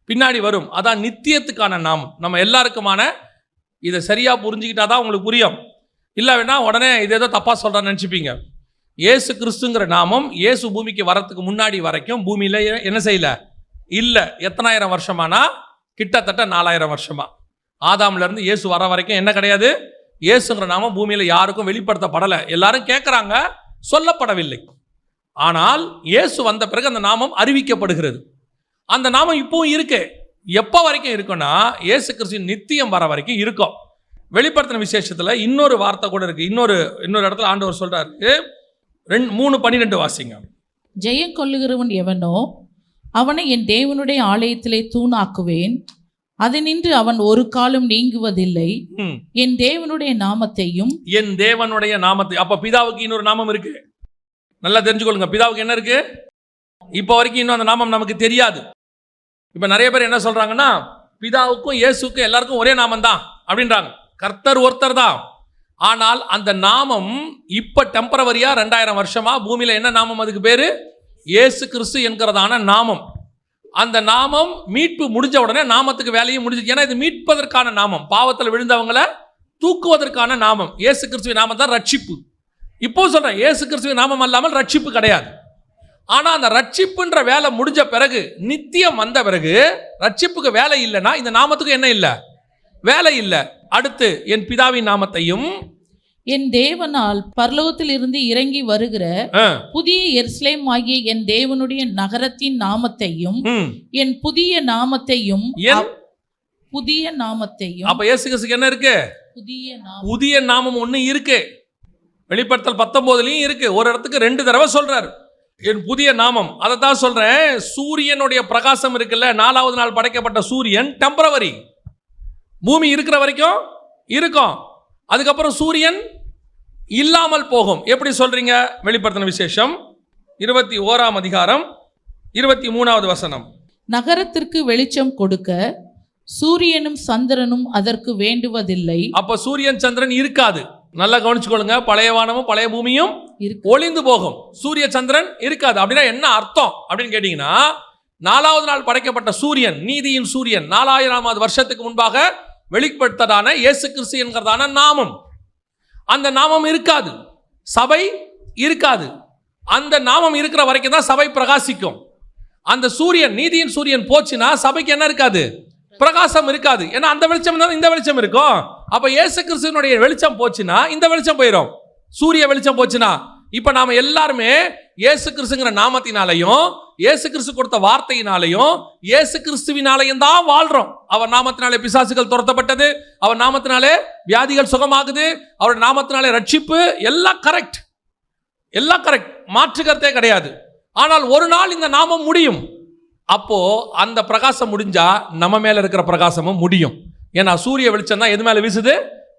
பின்னாடி வரும். அதான் நித்தியத்துக்கான நாமம். நம்ம எல்லாருக்குமான இதை சரியா புரிஞ்சுக்கிட்டா தான் உங்களுக்கு புரியும். இல்லை வேணா உடனே இது ஏதோ தப்பா சொல்றான்னு நினச்சிப்பீங்க. இயேசு கிறிஸ்துங்கிற நாமம் இயேசு பூமிக்கு வரத்துக்கு முன்னாடி வரைக்கும் பூமியில என்ன செய்யல இல்லை. எத்தனாயிரம் வருஷமானா கிட்டத்தட்ட 4000 வருஷமா. ஆதாம்ல இருந்து இயேசு வர வரைக்கும் என்ன கிடையாது? இயேசுங்கிற நாமம் பூமியில யாருக்கும் வெளிப்படுத்தப்படலை. எல்லாரும் கேட்குறாங்க, சொல்லப்படவில்லை. ஆனால் இயேசு வந்த பிறகு அந்த நாமம் அறிவிக்கப்படுகிறது. அந்த நாமம் இப்பவும் இருக்கு. எப்போ வரைக்கும் இருக்குன்னா, இயேசு கிறிஸ்து நித்தியம் வர வரைக்கும் இருக்கும். வெளிப்படுத்தின விசேஷத்துல இன்னொரு வார்த்தை கூட இருக்கு. இன்னொரு இடத்துல ஆண்டவர் சொல்றாரு, 3:12 வாசிங்க. ஜெயம் கொள்ளுகிறவன் எவனோ அவனை என் தேவனுடைய ஆலயத்திலே தூணாக்குவேன், அது நின்று அவன் ஒரு காலம் நீங்குவதில்லை. என் தேவனுடைய நாமத்தை. அப்ப பிதாவுக்கு இன்னொரு நாமம் இருக்கு. நல்லா தெரிஞ்சுக்கொள்ளுங்க, பிதாவுக்கு என்ன இருக்கு? இப்போ வரைக்கும் இன்னும் அந்த நாமம் நமக்கு தெரியாது. இப்ப நிறைய பேர் என்ன சொல்றாங்கன்னா, பிதாவுக்கும் இயேசுக்கும் எல்லாருக்கும் ஒரே நாமம் தான் அப்படின்றாங்க. கர்த்தர் ஒருத்தர் தான். ஆனால் அந்த நாமம் இப்ப டெம்பரவரியா 2000 வருஷமா பூமியில என்ன நாமம்? அதுக்கு பேரு இயேசு கிறிஸ்து என்கிறதான நாமம். அந்த நாமம் மீட்பு முடிஞ்ச உடனே நாமத்துக்கு வேலையும் முடிஞ்சு. ஏன்னா இது மீட்பதற்கான நாமம், பாவத்தில் விழுந்தவங்களை தூக்குவதற்கான நாமம். இயேசு கிறிஸ்துவின் நாமம் தான் ரட்சிப்பு. இப்போ சொல்றேன், இயேசு கிறிஸ்துவின் நாமம் அல்லாமல் ரட்சிப்பு கிடையாது. ஆனா அந்த ரட்சிப்புன்ற வேலை முடிஞ்ச பிறகு, நித்தியம் வந்த பிறகு, ரட்சிப்புக்கு வேலை இல்லைன்னா இந்த நாமத்துக்கு என்ன இல்லை? வேலை இல்லை. அடுத்து, என் பிதாவின் நாமத்தையும் என் தேவனால் பரலோகத்தில் இருந்து இறங்கி வருகிற புதிய எருசலேம் ஆகிய என் தேவனுடைய நகரத்தின் நாமத்தையும் என் புதிய நாமத்தையும் அப்ப இயேசு கிறிஸ்துக்கு என்ன இருக்கு? புதிய நாமம் ஒண்ணு இருக்கு. வெளிப்படுத்தல் 19லயும் இருக்கு. ஒரு இடத்துக்கு 2 தடவை சொல்றாரு என் புதிய நாமம். அதை தான் சொல்றேன். சூரியனுடைய பிரகாசம் இருக்குல்ல, 4வது நாள் படைக்கப்பட்ட சூரியன் டெம்பரவரி, பூமி இருக்கிற வரைக்கும் இருக்கும். அதுக்கப்புறம் சூரியன் இல்லாமல் போகும். எப்படி சொல்றீங்க? வெளிப்படுத்தின விசேஷம் 21ஆம் அதிகாரம் 23வது வசனம். நகரத்திற்கு வெளிச்சம் கொடுக்க சூரியனும் சந்திரனும் அதற்கு வேண்டுவதில்லை. அப்ப சூரியன் சந்திரன் இருக்காது. நல்லா கவனிச்சுக்கொள்ளுங்க. பழைய வானமும் பழைய பூமியும் ஒளிந்து போகும். சூரிய சந்திரன் இருக்காது. அப்படின்னா என்ன அர்த்தம் அப்படின்னு கேட்டீங்கன்னா, 4வது நாள் படைக்கப்பட்ட சூரியன், நீதியின் சூரியன், 4000ஆவது வருஷத்துக்கு முன்பாக வெளிப்படுத்ததான இயேசு கிறிஸ்து என்கிறதான நாமம், அந்த நாமம் இருக்காது. சபை இருக்காது. அந்த நாமம் இருக்கிற வரைக்கும் தான் சபை பிரகாசிக்கும். அந்த சூரியன், நீதியின் சூரியன் போச்சுன்னா சபைக்கு என்ன இருக்காது? பிரகாசம் இருக்காது. ஏன்னா அந்த வெளிச்சம் தான் இந்த வெளிச்சம் இருக்கும். அப்ப இயேசு கிறிஸ்துவினுடைய வெளிச்சம் போச்சுன்னா இந்த வெளிச்சம் போயிடும். சூரிய வெளிச்சம் போச்சுன்னா, இப்ப நாம எல்லாருமே இயேசு கிறிஸ்துங்கிற நாமத்தினாலையும் இயேசு கிறிஸ்து கொடுத்த வார்த்தையினாலையும் இயேசு கிறிஸ்துவினாலையும் தான் வாழ்றோம். அவர் நாமத்தினாலே பிசாசுகள் துரத்தப்பட்டது, அவர் நாமத்தினாலே வியாதிகள் சுகமாகுது, அவர் நாமத்தினாலே ரட்சிப்பு, எல்லாம் கரெக்ட், எல்லாம் கரெக்ட், மாற்றுக்கிறதே கிடையாது. ஆனால் ஒரு நாள் இந்த நாமம் முடியும். அப்போ அந்த பிரகாசம் முடிஞ்சா நம்ம மேல இருக்கிற பிரகாசமும் முடியும். ஏன்னா சூரிய வெளிச்சம் தான் எது மேல வீசுது?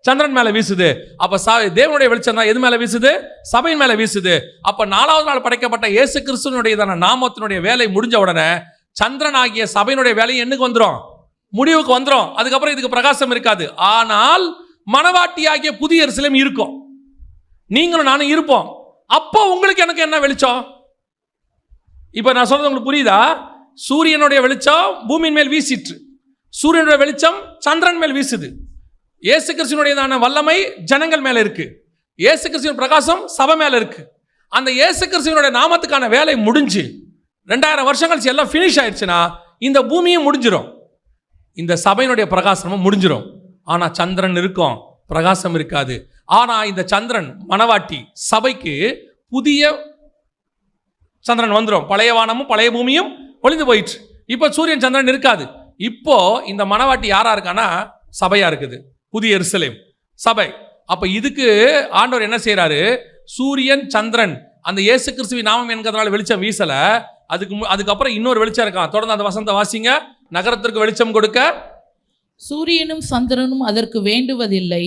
சந்திரன் மேல வீசுது. அப்ப தேவனுடைய வெளிச்சம் தான் எது மேல வீசுது? சபையின் மேல வீசுது. அப்ப 4வது நாள் படைக்கப்பட்ட இயேசு கிறிஸ்துவினுடைய நாமத்தினுடைய வேலை முடிஞ்ச உடனே சந்திரன் ஆகிய சபையினுடைய வேலை என்னுக்கு வந்துடும்? முடிவுக்கு வந்துடும். அதுக்கப்புறம் இதுக்கு பிரகாசம் இருக்காது. ஆனால் மணவாட்டி ஆகிய புதிய எருசலேம் இருக்கும். நீங்களும் நானும் இருப்போம். அப்போ உங்களுக்கு எனக்கு என்ன வெளிச்சம்? இப்ப நான் சொல்றது உங்களுக்கு புரியுதா? சூரியனுடைய வெளிச்சம் பூமியின் மேல் வீசிற்று, சூரியனுடைய வெளிச்சம் சந்திரன் மேல் வீசுது. இயேசு கிறிஸ்துவினுடையதான வல்லமை ஜனங்கள் மேல இருக்கு, இயேசு கிறிஸ்துவின் பிரகாசம் சபை மேல இருக்கு. அந்த இயேசு கிறிஸ்துவினுடைய நாமத்துக்கான வேலை முடிஞ்சு 2000 வருஷம் கழிச்சு எல்லாம் ஃபினிஷ் ஆயிடுச்சுன்னா இந்த பூமியும் முடிஞ்சிடும், இந்த சபையினுடைய பிரகாசமும் முடிஞ்சிடும். ஆனா சந்திரன் இருக்கும், பிரகாசம் இருக்காது. ஆனா இந்த சந்திரன் மணவாட்டி சபைக்கு புதிய சந்திரன் வந்துடும். பழைய வானமும் பழைய பூமியும் ஒளிந்து போயிடுச்சு. இப்போ சூரியன் சந்திரன் இருக்காது. இப்போ இந்த மணவாட்டி யாரா இருக்கானா? சபையா இருக்குது, புதிய எருசலேம் சபை. அப்ப இதுக்கு ஆண்டவர் என்ன செய்யறாரு? சூரியன் சந்திரன் அந்த இயேசு கிறிஸ்துவின் நாமம் என்கிறதுனால வெளிச்சம் வீசல. அதுக்கப்புறம் இன்னொரு வெளிச்சம் இருக்கான். தொடர்ந்து அந்த வசனத்தை வாசிங்க. நகரத்திற்கு வெளிச்சம் கொடுக்க சூரியனும் சந்திரனும் அதற்கு வேண்டுவதில்லை,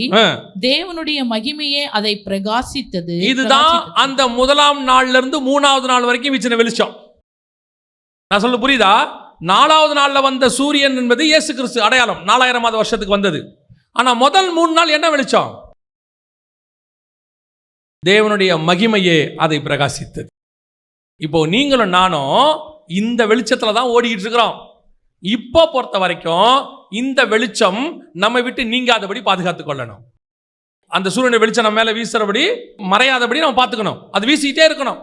தேவனுடைய மகிமையே அதை பிரகாசித்தது. இதுதான் அந்த 1ஆம் நாள்ல இருந்து 3வது நாள் வரைக்கும் வீசின வெளிச்சம். நான் சொல்ல புரியுதா? 4வது நாள்ல வந்த சூரியன் என்பது இயேசு கிறிஸ்து அடையாளம், 4000ஆவது வருஷத்துக்கு வந்தது. ஆனா முதல் 3 நாள் என்ன வெளிச்சம்? தேவனுடைய மகிமையே அதை பிரகாசித்தது. இப்போ நீங்களும் நானும் இந்த வெளிச்சத்துல தான் ஓடிக்கிட்டு இருக்கிறோம். இப்போ பொறுத்த வரைக்கும் இந்த வெளிச்சம் நம்மை விட்டு நீங்காதபடி பாதுகாத்துக் கொள்ளணும். அந்த சூரியனுடைய வெளிச்சம் நம்ம மேல வீசுறபடி மறையாதபடி நம்ம பார்த்துக்கணும். அது வீசிக்கிட்டே இருக்கணும்,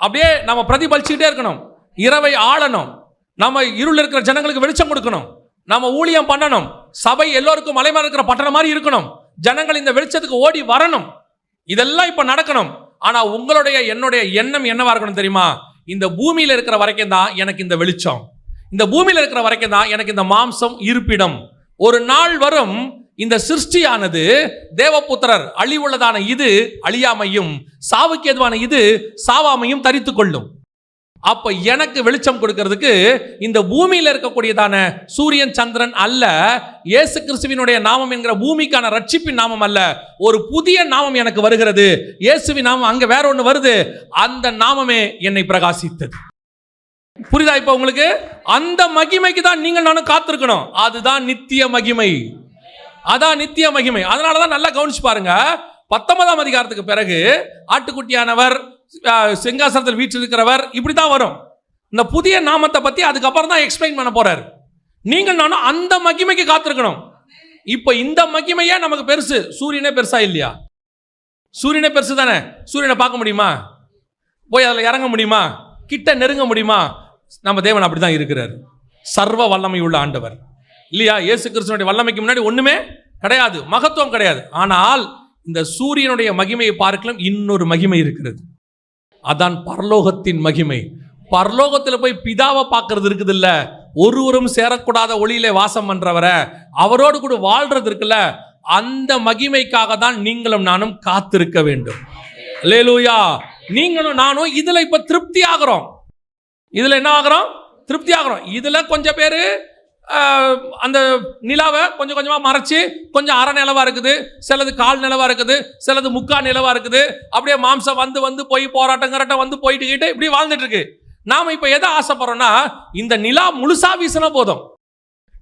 அப்படியே நம்ம பிரதிபலிச்சுக்கிட்டே இருக்கணும். இரவை ஆளணும், நம்ம இருள் இருக்கிற ஜனங்களுக்கு வெளிச்சம் கொடுக்கணும், நம்ம ஊழியம் பண்ணணும். சபை எல்லோருக்கும் மலைமேல இருக்கிற பட்டணம் மாதிரி இருக்கணும். ஜனங்கள் இந்த வெளிச்சத்துக்கு ஓடி வரணும். இதெல்லாம் இப்ப நடக்கணும். ஆனா உங்களுடைய என்னுடைய எண்ணம் என்னவா இருக்கணும் தெரியுமா? இந்த பூமியில இருக்கிற வரைக்கும் தான் எனக்கு இந்த வெளிச்சம், இந்த பூமியில இருக்கிற வரைக்கும் தான் எனக்கு இந்த மாம்சம் இருப்பிடம். ஒரு நாள் வரும் இந்த சிருஷ்டியானது தேவபுத்திரர் அழிவுள்ளதான இது அழியாமையும் சாவுக்கு எதுவான இது சாவாமையும் தரித்து கொள்ளும். அப்ப எனக்கு வெளிச்சம் கொடுக்கிறதுக்கு இந்த பூமியில இருக்கக்கூடியதான சூரியன் சந்திரன் அல்ல, இயேசு கிறிஸ்துவினுடைய நாமம் என்கிற பூமிக்கான ரட்சிப்பின் நாமம் அல்ல, ஒரு புதிய நாமம் எனக்கு வருகிறது. இயேசுவின் நாமம் அங்க வேற ஒன்று வருது, அந்த நாமமே என்னை பிரகாசித்தது. புரியுதா இப்ப உங்களுக்கு? அந்த மகிமைக்கு தான் நீங்கள் நானும் காத்திருக்கணும். அதுதான் நித்திய மகிமை, அதான் நித்திய மகிமை. அதனாலதான் நல்லா கவனிச்சு பாருங்க. 19ஆம் அதிகாரத்துக்கு பிறகு ஆட்டுக்குட்டியானவர், சிங்காசனத்தில் வீற்றிருக்கிறவர், இப்படிதான் வரும். இந்த புதிய நாமத்தை பத்தி அதுக்கப்புறம் தான் எக்ஸ்பிளைன் பண்ண போறாரு. நீங்கள் நானும் அந்த மகிமைக்கு காத்திருக்கணும். இப்ப இந்த மகிமையே நமக்கு பெருசு. சூரியனே பெருசா இல்லையா? சூரியனே பெருசு தானே. சூரியனை பார்க்க முடியுமா? போய் அதில் இறங்க முடியுமா? கிட்ட நெருங்க முடியுமா? நம்ம தேவன் அப்படிதான் இருக்கிறார். சர்வ வல்லமை உள்ள ஆண்டவர் இல்லையா? இயேசு கிறிஸ்துவினுடைய வல்லமைக்கு முன்னாடி ஒண்ணுமே கிடையாது, மகத்துவம் கிடையாது. ஆனால் இந்த சூரியனுடைய மகிமையை பார்க்கலாம் இன்னொரு மகிமை இருக்கிறது. அதான் பரலோகத்தின் மகிமை. பரலோகத்தில் போய் பிதாவை பார்க்கறது இருக்குது இல்ல, ஒருவரும் சேரக்கூடாத ஒளியிலே வாசம் பண்றவரை, அவரோடு கூட வாழ்றது இருக்குல்ல, அந்த மகிமைக்காக தான் நீங்களும் நானும் காத்திருக்க வேண்டும். அல்லேலூயா. நீங்களும் நானும் இதுல இப்ப திருப்தி ஆகிறோம். இதுல என்ன ஆகிறோம்? திருப்தி ஆகிறோம். இதுல கொஞ்சம் பேரு அந்த நிலாவை கொஞ்சம் கொஞ்சமா மறைச்சு, கொஞ்சம் அரை நிலவா இருக்குது, சிலது கால் நிலவா இருக்குது, சிலது முக்கா நிலவா இருக்குது. அப்படியே மாம்சம் வந்து வந்து போய் போராட்டம் வந்து போயிட்டு இப்படி வாழ்ந்துட்டு இருக்கு. நாம இப்ப எதை ஆசைப்படுறோம்னா, இந்த நிலா முழுசா வீசினா போதும்,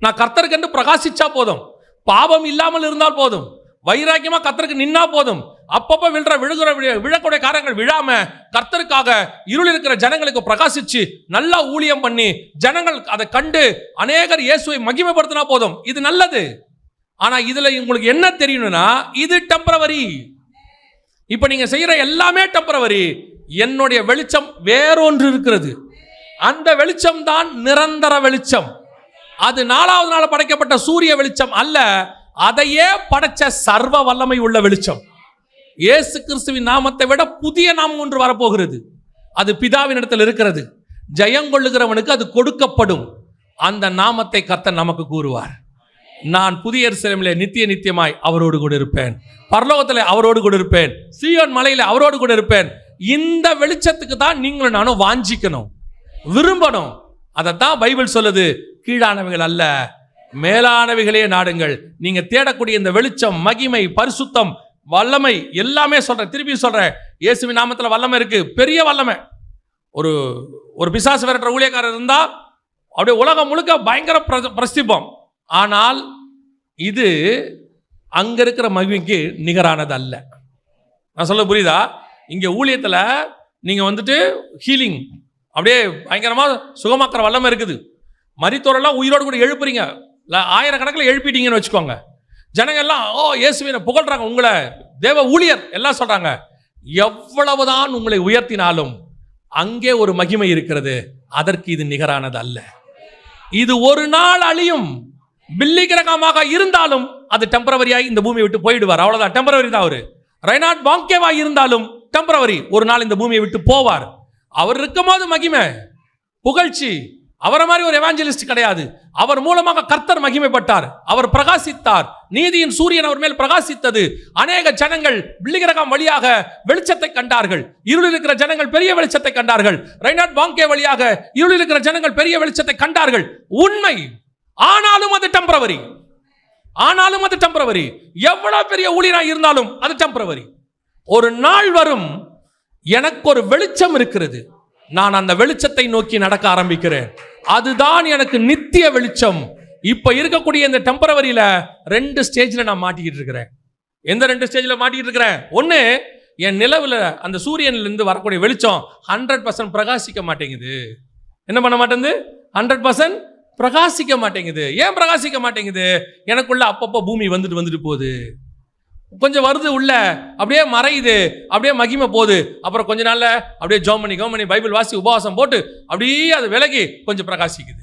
நான் கர்த்தருக்கு பிரகாசிச்சா போதும், பாவம் இல்லாமல் இருந்தால் போதும், வைராக்கியமா கர்த்தருக்கு நின்னா போதும், அப்பப்ப விழக்கூடிய காரியங்கள் விழாம கர்த்தருக்காக இருள் இருக்கிற ஜனங்களுக்கு பிரகாசிச்சு நல்லா ஊழியம் பண்ணி ஜனங்கள் அதை கண்டு அநேகர் இயேசுவை மகிமைப்படுத்தினா போதும். இது நல்லது. ஆனா இதுல உங்களுக்கு என்ன தெரியணும்னா, இது டெம்பரவரி. இப்ப நீங்க செய்யற எல்லாமே டெம்பரவரி. என்னுடைய வெளிச்சம் வேறொன்று இருக்கிறது. அந்த வெளிச்சம் தான் நிரந்தர வெளிச்சம். அது 4வது நாள் படைக்கப்பட்ட சூரிய வெளிச்சம் அல்ல, அதையே படைச்ச சர்வ வல்லமை உள்ள வெளிச்சம். இயேசு கிறிஸ்துவின் நாமத்தை விட புதிய நாமம் ஒன்று வரப்போகிறது. அது பிதாவின் இடத்தில் இருக்கிறது. ஜெயங்கொள்ளுகிறவனுக்கு அது கொடுக்கப்படும். அந்த நாமத்தை கர்த்தர் நமக்கு கூறுவார். நான் புதிய எருசலேமிலே நித்திய நித்தியமாய் அவரோடு கூட இருப்பேன், பரலோகத்தில் அவரோடு கூட இருப்பேன், சீயோன் மலையில அவரோடு கூட இருப்பேன். இந்த வெளிச்சத்துக்கு தான் நீங்களும் நானும் வாஞ்சிக்கணும், விரும்பணும். அதைத்தான் பைபிள் சொல்லுது, கீழானவைகள் அல்ல மேலானவைகளே நாடுங்கள். நீங்க தேடக்கூடிய இந்த வெளிச்சம், மகிமை, பரிசுத்தம், வல்லமை எல்லாமே சொல்றேன், திருப்பி சொல்றேன். இயேசுவின் நாமத்துல வல்லமை இருக்கு, பெரிய வல்லமை. ஒரு பிசாசு விரட்டுற ஊழியக்காரர் இருந்தா அப்படியே உலகம் முழுக்க பயங்கர பிரஸ்திபம். ஆனால் இது அங்க இருக்கிற மகிமைக்கு நிகரானது அல்ல. நான் சொல்ல புரியுதா? இங்க ஊழியத்துல நீங்க வந்துட்டு ஹீலிங் அப்படியே பயங்கரமா சுகமாக்குற வல்லமை இருக்குது. மரித்தோரெல்லாம் உயிரோடு கூட எழுப்புறீங்க, ஆயிரக்கணக்கில் எழுப்பிட்டீங்கன்னு வச்சுக்கோங்க. ஜனங்க எல்லாம் இயேசுவினை புகழ்றாங்க, உங்களை தேவ ஊழியர் எல்லாம் சொல்றாங்க. எவ்வளவுதான் உங்களை உயர்த்தினாலும் அங்கே ஒரு மகிமை இருக்கிறது, அதற்கு இது நிகரானது அல்ல. இது ஒரு நாள் அழியும். பில்லி கிரகமாக இருந்தாலும் அது டெம்பரவரியாய் இந்த பூமியை விட்டு போயிடுவார், அவ்வளவுதான். டெம்பரவரி தான். அவரு ரெய்னார்ட் பாங்கேவாய் இருந்தாலும் டெம்பரவரி, ஒரு நாள் இந்த பூமியை விட்டு போவார். அவர் இருக்கும் போது மகிமை, புகழ்ச்சி. அவரை மாதிரி ஒரு எவாஞ்சலிஸ்ட் கிடையாது. அவர் மூலமாக கர்த்தர் மகிமைப்பட்டார், அவர் பிரகாசித்தார், நீதியின் சூரியன் அவர் மேல் பிரகாசித்தது. அநேக ஜனங்கள் பில்லிகிரகம் வழியாக வெளிச்சத்தை கண்டார்கள். இருள் இருக்கிற ஜனங்கள் பெரிய வெளிச்சத்தை கண்டார்கள். ரெய்னார்ட் பாங்கே வழியாக இருள் இருக்கிற ஜனங்கள் பெரிய வெளிச்சத்தை கண்டார்கள். உண்மை. ஆனாலும் அது டெம்பரவரி. எவ்வளவு பெரிய ஊழியராக இருந்தாலும் அது டெம்பரவரி. ஒரு நாள் வரும், எனக்கு ஒரு வெளிச்சம் இருக்கிறது, நான் அந்த வெளிச்சத்தை நோக்கி நடக்க ஆரம்பிக்கிறேன். அதுதான் எனக்கு நித்திய வெளிச்சம். இப்ப இருக்கக்கூடிய இந்த டெம்பரவரியில 2 ஸ்டேஜ்ல நான் மாட்டிக்கிட்டு இருக்கிறேன். எந்த 2 ஸ்டேஜ்ல மாட்டிக்கிட்டு இருக்கிறேன்? ஒன்னு, என் நிலவுல அந்த சூரியன்ல இருந்து வரக்கூடிய வெளிச்சம் 100% பிரகாசிக்க மாட்டேங்குது. என்ன பண்ண மாட்டேங்குது? 100% பிரகாசிக்க மாட்டேங்குது. ஏன் பிரகாசிக்க மாட்டேங்குது? எனக்குள்ள அப்பப்போ பூமி வந்துட்டு போகுது, கொஞ்சம் வருது உள்ள, அப்படியே மறையுது, அப்படியே மகிமை போகுது. அப்புறம் கொஞ்ச நாள்ல அப்படியே ஜோமனி பைபிள் வாசி உபவாசம் போட்டு அப்படியே அது விலகி கொஞ்சம் பிரகாசிக்குது.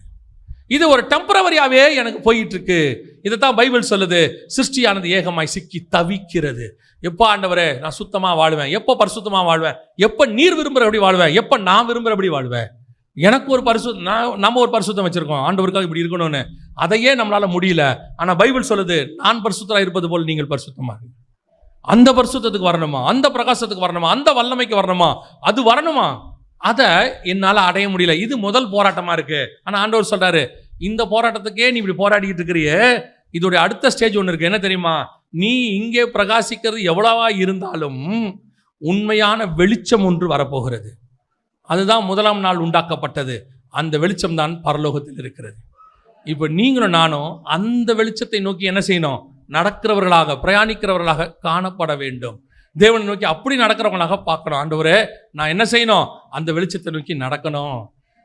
இது ஒரு டெம்பரவரியாவே எனக்கு போயிட்டு இருக்கு. இதைத்தான் பைபிள் சொல்லுது, சிருஷ்டியானது ஏகமாய் சிக்கி தவிக்கிறது. எப்போ ஆண்டவரே நான் சுத்தமா வாழ்வேன், எப்போ பரிசுத்தமா வாழ்வேன், எப்போ நீர் விரும்புறபடி வாழ்வேன், எப்போ நான் விரும்புறபடி வாழ்வேன். எனக்கு ஒரு நம்ம ஒரு பரிசுத்தம் வச்சிருக்கோம், ஆண்டவருக்காக இப்படி இருக்கணும்னு. அதையே நம்மளால முடியல. ஆனா பைபிள் சொல்லுது, நான் பரிசுத்தரா இருப்பது போல் நீங்கள் பரிசுத்தமா. அந்த பரிசுத்தத்துக்கு வரணுமா, அந்த பிரகாசத்துக்கு வரணுமா, அந்த வல்லமைக்கு வரணுமா, அது வரணுமா, அதை என்னால அடைய முடியல. இது முதல் போராட்டமா இருக்கு. ஆனா ஆண்டவர் சொல்றாரு, இந்த போராட்டத்துக்கே நீ இப்படி போராடிக்கிட்டு இருக்கிறியே, இதோடைய அடுத்த ஸ்டேஜ் ஒன்று இருக்கு. என்ன தெரியுமா? நீ இங்கே பிரகாசிக்கிறது எவ்வளவா இருந்தாலும் உண்மையான வெளிச்சம் ஒன்று வரப்போகிறது. அதுதான் 1ஆம் நாள் உண்டாக்கப்பட்டது. அந்த வெளிச்சம் தான் பரலோகத்தில் இருக்கிறது. இப்போ நீங்களும் நானும் அந்த வெளிச்சத்தை நோக்கி என்ன செய்யணும்? நடக்கிறவர்களாக, பிரயாணிக்கிறவர்களாக காணப்பட வேண்டும். தேவனை நோக்கி அப்படி நடக்கிறவங்களாக பார்க்கணும். ஆண்டவரே நான் என்ன செய்யணும்? அந்த வெளிச்சத்தை நோக்கி நடக்கணும்.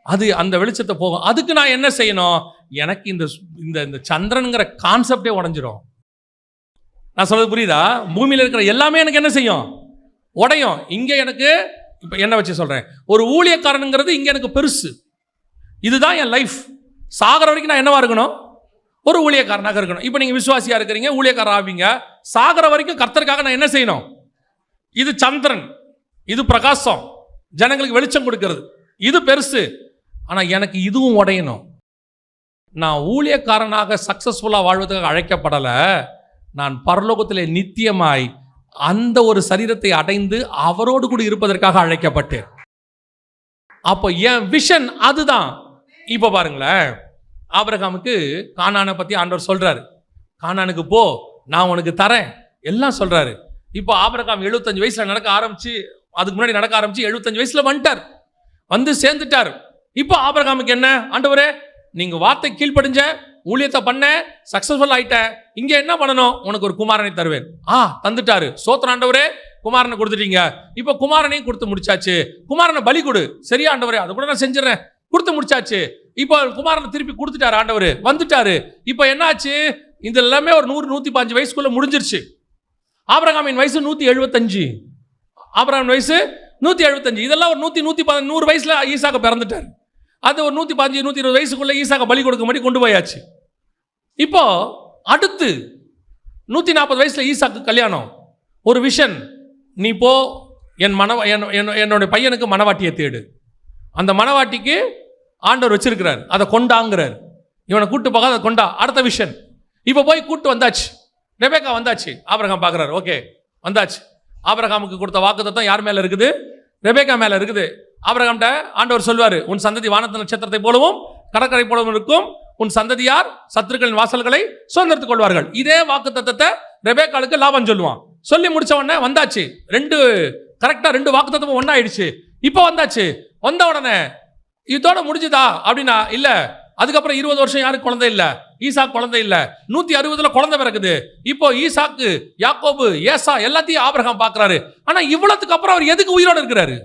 அது அந்த வெளிச்சத்தை போகும். அதுக்கு நான் என்ன செய்யணும்? எனக்கு இந்த சந்திரனுங்கிற கான்செப்டே உடைஞ்சிரும். நான் சொல்றது புரியுதா? பூமியில் இருக்கிற எல்லாமே எனக்கு என்ன செய்யும்? உடையும். இங்கே எனக்கு இப்போ என்ன வச்சு சொல்றேன், ஒரு ஊழியக்காரனுங்கிறது இங்க எனக்கு பெருசு. இதுதான் என் லைஃப். சாகர வரைக்கும் நான் என்னவா இருக்கணும்? ஒரு ஊழியக்காரனாக இருக்கணும். இப்போ நீங்க விசுவாசியா இருக்கிறீங்க, ஊழியக்காரர் ஆவீங்க. சாகர வரைக்கும் கர்த்தருக்காக நான் என்ன செய்யணும்? இது சந்திரன், இது பிரகாசம், ஜனங்களுக்கு வெளிச்சம் கொடுக்கிறது, இது பெருசு. ஆனா எனக்கு இதுவும் உடையணும். நான் ஊழியக்காரனாக சக்சஸ்ஃபுல்லாக வாழ்வதற்காக அழைக்கப்படல. நான் பரலோகத்திலே நித்தியமாய் அந்த ஒரு சரீரத்தை அடைந்து அவரோடு கூட இருப்பதற்காக அழைக்கப்பட்டேன். அப்போ என் விஷன் அதுதான். இப்போ பாருங்களேன், ஆபிரகாமுக்கு கானானை பற்றி ஆண்டவர் சொல்றாரு. கானானுக்கு போ, நான் உனக்கு தரேன் எல்லாம் சொல்றாரு. இப்போ ஆபிரகாம் 75 வயசுல நடக்க ஆரம்பிச்சு, அதுக்கு முன்னாடி நடக்க ஆரம்பிச்சு 75 வயசுல வந்துட்டார், வந்து சேர்ந்துட்டார். இப்போ ஆபிரகாமுக்கு என்ன, ஆண்டவரே நீங்க வார்த்தை கீழ்ப்படிஞ்ச, ஊழியத்தை பண்ண, சக்சஸ்ஃபுல் ஆயிட்ட, இங்க என்ன பண்ணணும்? உனக்கு ஒரு குமாரனை தருவேன். தந்துட்டாரு. சோத்திரம் ஆண்டவரே, குமாரனை கொடுத்துட்டீங்க. இப்போ குமாரனையும் கொடுத்து முடிச்சாச்சு. குமாரனை பலி கொடு. சரியா ஆண்டவரே, அதை கூட நான் செஞ்சிடறேன். கொடுத்து முடிச்சாச்சு. இப்போ குமாரனை திருப்பி கொடுத்துட்டாரு ஆண்டவர், வந்துட்டாரு. இப்போ என்னாச்சு? இது எல்லாமே ஒரு 100-105 வயசுக்குள்ள முடிஞ்சிருச்சு. ஆபிரகாமின் வயசு 175. ஆபிரகாமின் வயசு 175. இதெல்லாம் ஒரு 100 வயசுல ஈசாக்க பிறந்துட்டார். அது ஒரு 115-120 வயசுக்குள்ள ஈசாக்க பலி கொடுக்க மாதிரி கொண்டு போயாச்சு. இப்போ அடுத்து 140 வயசுல ஈசாக்கு கல்யாணம். ஒரு விஷன், நீ போ என்னுடைய பையனுக்கு மனவாட்டியை தேடு. அந்த மனவாட்டிக்கு ஆண்டவர் வச்சிருக்கிறார், அதை கொண்டாங்கிறார். இவனை கூட்டு போக அதை கொண்டா. அடுத்த விஷன், இப்போ போய் கூட்டு வந்தாச்சு. ரெபேக்கா வந்தாச்சு. ஆபிரகாம் பார்க்குறாரு, ஓகே வந்தாச்சு. ஆபிரகாமுக்கு கொடுத்த வாக்குத்தத்தம் யார் மேலே இருக்குது? ரெபேக்கா மேலே இருக்குது. ஆபிரகாம்கிட்ட ஆண்டவர் சொல்வார், உன் சந்ததி வானத்து நட்சத்திரத்தை போலவும் கடற்கரை போலவும் இருக்கும், உன் சந்ததியார் சத்துருக்களின் வாசல்களை சுதந்திரத்துக் கொள்வார்கள். இதே வாக்குத்தத்தத்தை ரெபேக்காளுக்கு லாபம் சொல்லுவான். சொல்லி முடிச்ச உடனே வந்தாச்சு. கரெக்டாக 2 வாக்குத்தத்தமும் ஒன்றாயிடுச்சு. இப்போ வந்தாச்சு. வந்த உடனே இதோட முடிஞ்சுதா அப்படின்னா இல்ல. அதுக்கப்புறம் 20 வருஷம் யாருக்கு குழந்தை இல்ல, ஈசாக்கு குழந்தை இல்ல. 160 குழந்தை பிறகுது. இப்போ ஈசாக்கு, யாக்கோபு, ஏசா எல்லாத்தையும் ஆபிரகாம் பார்க்கிறாரு. ஆனா இவ்வளவுக்கு அப்புறம் அவர் எதுக்கு உயிரோடு இருக்கிறாரு?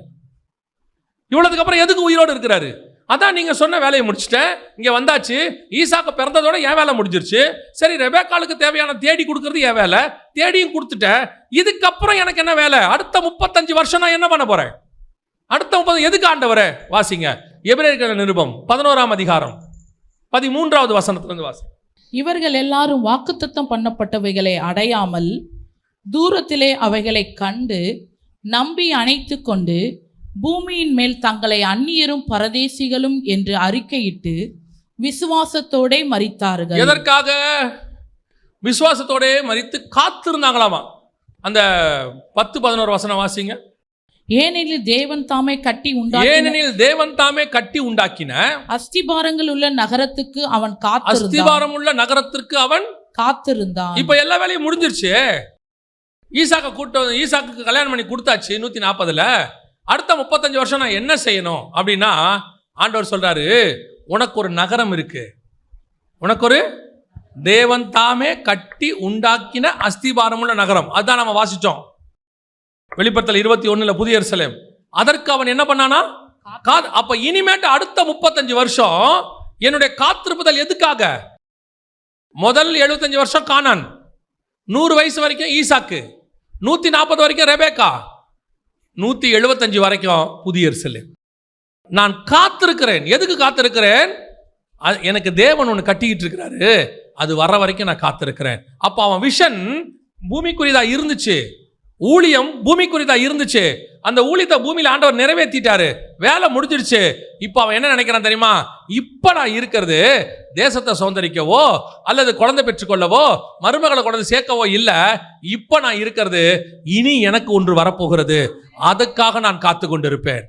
இவ்வளவுக்கு அப்புறம் எதுக்கு உயிரோடு இருக்கிறாரு? அதான் நீங்க சொன்ன வேலையை முடிச்சுட்டேன், இங்க வந்தாச்சு. ஈசாக்கு பிறந்ததோட என் வேலை முடிஞ்சிருச்சு. சரி, ரெபேக்காளுக்கு தேவையான தேடி கொடுக்கறது என் வேலை, தேடியும் கொடுத்துட்டேன். இதுக்கப்புறம் எனக்கு என்ன வேலை? அடுத்த 35 வருஷம் நான் என்ன பண்ண போறேன்? அடுத்த 30 எதுக்கு ஆண்டவரே? வாசிங்க எபிரேயர் நிருபம் 11ஆம் அதிகாரம் 13வது வசனத்திலிருந்து வாசி. இவர்கள் எல்லாரும் வாக்குத்தத்தம் பண்ணப்பட்டவைகளை அடையாமல் தூரத்திலே அவைகளை கண்டு நம்பி அணைத்து கொண்டு பூமியின் மேல் தங்களை அந்நியரும் பரதேசிகளும் என்று அறிக்கையிட்டு விசுவாசத்தோட மரித்தார்கள். எதற்காக? விசுவாசத்தோட மரித்து காத்திருந்தாங்களாமா. அந்த 10-11 வசனம் வாசிங்க. ஏனெனில் தேவன் தாமே கட்டி உண்டாக்கின அஸ்திபாரங்கள் உள்ள நகரத்துக்கு அவன் அஸ்திபாரம் உள்ள நகரத்திற்கு அவன் காத்திருந்தான். இப்ப எல்லா வேலையும் முடிஞ்சிருச்சு. ஈசாக்கு கல்யாணம் பண்ணி கொடுத்தாச்சு 140. அடுத்த 35 வருஷம் நான் என்ன செய்யணும் அப்படின்னா, ஆண்டவர் சொல்றாரு, உனக்கு ஒரு நகரம் இருக்கு. உனக்கு ஒரு தேவன் தாமே கட்டி உண்டாக்கின அஸ்திபாரம் உள்ள நகரம். அதுதான் நம்ம வாசிச்சோம் வெளிப்படுத்தல் 21 புதிய எருசலேம். அதற்கு அவன் என்ன பண்ணானா? அப்ப இனிமேட்டு அடுத்த 35 வருஷம் என்னுடைய காத்திருப்புதல் எதுக்காக? முதல் 75 வருஷம் கானான், 100 வயசு வரைக்கும் ஈசாக்கு, 140 வரைக்கும் ரெபேக்கா, 175 வரைக்கும் புதிய எருசலேம். நான் காத்திருக்கிறேன். எதுக்கு காத்திருக்கிறேன்? எனக்கு தேவன் ஒன்று கட்டிக்கிட்டு இருக்கிறாரு, அது வர வரைக்கும் நான் காத்திருக்கிறேன். அப்போ அவன் விஷன் பூமிக்குரியதா இருந்துச்சு, ஊழியம் பூமிக்குரியதா இருந்துச்சு. அந்த ஊழியத்தை பூமியில் ஆண்டவர் நிறைவேற்றிட்டாரு, வேலை முடிஞ்சிடுச்சு. இப்போ அவன் என்ன நினைக்கிறான் தெரியுமா? இப்போ நான் இருக்கிறது தேசத்தை சுதந்திரிக்கவோ அல்லது குழந்தை பெற்றுக்கொள்ளவோ மருமகளை குழந்தை சேர்க்கவோ இல்லை. இப்போ நான் இருக்கிறது இனி எனக்கு ஒன்று வரப்போகிறது, அதுக்காக நான் காத்து கொண்டிருப்பேன்.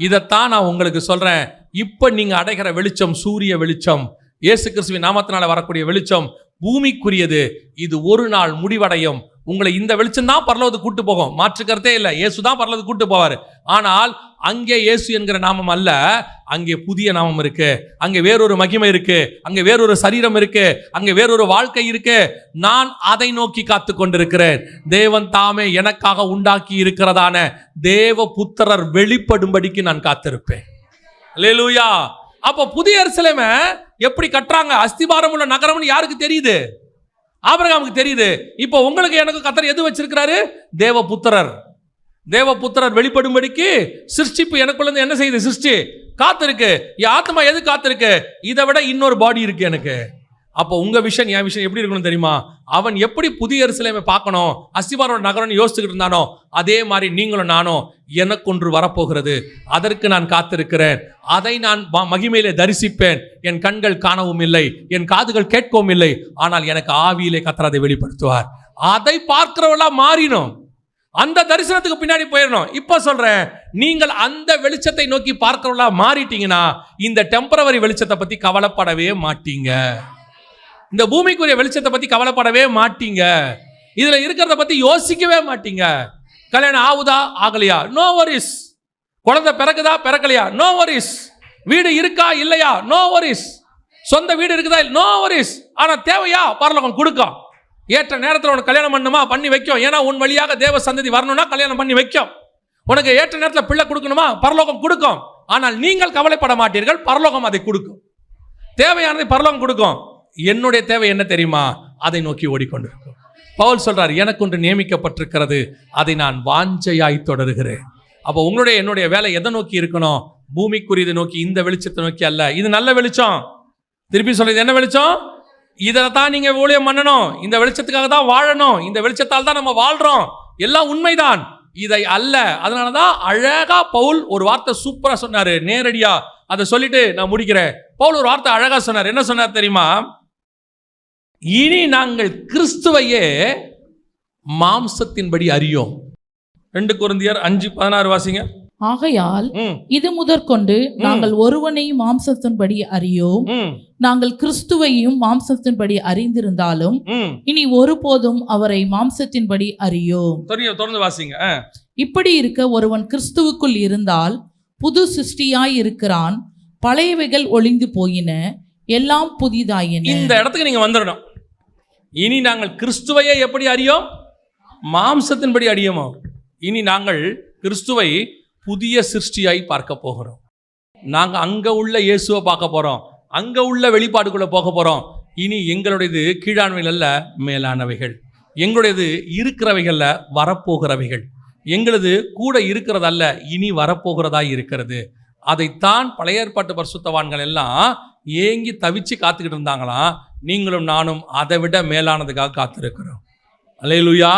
இதைத்தான் நான் உங்களுக்கு சொல்றேன். இப்போ நீங்க அடைகிற வெளிச்சம் சூரிய வெளிச்சம், இயேசு கிறிஸ்துவின் நாமத்தினால வரக்கூடிய வெளிச்சம் பூமிக்குரியது. இது ஒரு நாள் முடிவடையும். உங்களை இந்த வெளிச்சம் தான் பரலோகத்துக்கு கூட்டு போகும், மாற்றுக்கிறதே இல்லை. இயேசு தான் பரலோகத்துக்கு கூட்டு போவார். ஆனால் அங்கே இயேசு என்கிற நாமம் அல்ல, அங்கே புதிய நாமம் இருக்கு, அங்கே வேறொரு மகிமை இருக்கு, அங்கே வேறொரு சரீரம் இருக்கு, அங்கே வேறொரு வாழ்க்கை இருக்கு. நான் அதை நோக்கி காத்து கொண்டிருக்கிறேன். தேவன் தாமே எனக்காக உண்டாக்கி இருக்கிறதான தேவ புத்திரர் வெளிப்படும்படிக்கு நான் காத்திருப்பேன். அல்லேலூயா. அப்போ புதிய எருசலேமை எப்படி கட்டுறாங்க? அஸ்திபாரம் உள்ள நகரம்னு யாருக்கு தெரியுது? ஆபிரகாமுக்கு தெரியுது. இப்போ உங்களுக்கு எனக்கு கர்த்தர் எது வச்சிருக்கிறாரு? தேவ புத்திரர். தேவபுத்திரர் வெளிப்படும்படிக்கு சிருஷ்டிப்பு எனக்குள்ள என்ன செய்யுது? சிருஷ்டி காத்திருக்கு. என் ஆத்மா எது காத்திருக்கு? இதை விட இன்னொரு பாடி இருக்கு எனக்கு. அப்போ உங்க விஷன் என் விஷன் எப்படி இருக்கணும் தெரியுமா? அவன் எப்படி புதிய எருசலேமை பார்க்கணும், அஸ்திபாரோட நகரம்னு யோசிச்சுக்கிட்டு இருந்தானோ, அதே மாதிரி நீங்களும் நானும் எனக்கொன்று வரப்போகிறது, அதற்கு நான் காத்திருக்கிறேன், அதை நான் மகிமையிலே தரிசிப்பேன். என் கண்கள் காணவும் இல்லை, என் காதுகள் கேட்கவும் இல்லை, ஆனால் எனக்கு ஆவியிலே கர்த்தர் அதை வெளிப்படுத்துவார். அதை பார்க்கிறவளா மாறினோம், அந்த தரிசனத்துக்கு பின்னாடி போயிடணும். இப்ப சொல்றேன், நீங்கள் அந்த வெளிச்சத்தை நோக்கி பார்க்கிறவளா மாறிட்டீங்கன்னா இந்த டெம்பரவரி வெளிச்சத்தை பத்தி கவலைப்படவே மாட்டீங்க. இந்த பூமிக்குரிய வெளிச்சத்தை பத்தி கவலைப்படவே மாட்டீங்க. இதுல இருக்கிறத பத்தி யோசிக்கவே மாட்டீங்க. கல்யாணம் ஆகுதா ஆகலையா, நோ வரிஸ். குழந்தை பிறகுதா பிறக்கலையா, நோ வரிஸ். வீடு இருக்கா இல்லையா, நோ வரிஸ். சொந்த வீடு இருக்குதா, நோ வரிஸ். ஆனா தேவையா, பரலோகம் கொடுக்கும். ஏற்ற நேரத்தில் உனக்கு கல்யாணம் பண்ணுமா, பண்ணி வைக்கும். ஏன்னா உன் வழியாக தேவ சந்ததி வரணும்னா கல்யாணம் பண்ணி வைக்கும். உனக்கு ஏற்ற நேரத்தில் பிள்ளை கொடுக்கணுமா, பரலோகம் கொடுக்கும். ஆனால் நீங்கள் கவலைப்பட மாட்டீர்கள், பரலோகம் அதை கொடுக்கும். தேவையானதை பரலோகம் கொடுக்கும். என்னுடைய தேவை என்ன தெரியுமா? அதை நோக்கி ஓடிக்கொண்டிருக்கும். பவுல் சொல்றார், எனக்கு ஒன்று நியமிக்கப்பட்டிருக்கிறது, அதை நான் வாஞ்சையாய் தொடருகிறேன். அப்போ உங்களுடைய என்னுடைய வேலை எதை நோக்கி இருக்கணும்? பூமிக்குரியதை நோக்கி, இந்த வெளிச்சத்தை நோக்கி அல்ல. இது நல்ல வெளிச்சம். திருப்பி சொல்றது என்ன வெளிச்சம்? இதில் தான் நீங்க ஊழியம் பண்ணணும், இந்த வெளிச்சத்துக்காக தான் வாழணும், இந்த வெளிச்சத்தால் தான் நம்ம வாழ்றோம், எல்லாம் உண்மைதான். இதை அல்ல. அதனாலதான் அழகா பவுல் ஒரு வார்த்தை சூப்பரா சொன்னாரு, நேரடியா. அதை சொல்லிட்டு நான் முடிக்கிறேன். பவுல் ஒரு வார்த்தை அழகா சொன்னார். என்ன சொன்னார் தெரியுமா? இனி நாங்கள் கிறிஸ்துவையே மாம்சத்தின்படி அறியோம். 2 கொரிந்தியர் 5:16 வாசிங்க. ஆகையால் இது முதற்கொண்டு நாங்கள் ஒருவனையும் மாம்சத்தின்படி அறியோம், நாங்கள் கிறிஸ்துவையும் மாம்சத்தின்படி அறிந்திருந்தாலும் இனி ஒருபோதும் அவரை மாம்சத்தின்படி அறியோம். தொடர்ந்து வாசிங்க. இப்படி இருக்க ஒருவன் கிறிஸ்துவுக்குள் இருந்தால் புது சிருஷ்டியாய் இருக்கிறான், பழையவைகள் ஒளிந்து போயின, எல்லாம் புதிதாயின. இந்த இடத்துக்கு நீங்க வந்துடணும். இனி நாங்கள் கிறிஸ்துவையே எப்படி அறியோம்? மாம்சத்தின்படி அறியோமோ. இனி நாங்கள் கிறிஸ்துவை புதிய சிருஷ்டியாய் பார்க்க போகிறோம். நாங்க அங்க உள்ள இயேசுவை பார்க்க போறோம், அங்க உள்ள வெளிப்பாடுக்குள்ள போக போறோம். இனி எங்களுடையது கீழானவைகள் அல்ல, மேலானவைகள். எங்களுடையது இருக்கிறவைகள்ல வரப்போகிறவைகள். எங்களது கூட இருக்கிறதல்ல, இனி வரப்போகிறதா இருக்கிறது. அதைத்தான் பழைய ஏற்பாட்டு பரிசுத்தவான்கள் எல்லாம் ஏங்கி தவிச்சு காத்துக்கிட்டு இருந்தாங்களாம். நீங்களும் நானும் அதை விட மேலானதுக்காக காத்திருக்கிறோம். அல்லேலூயா.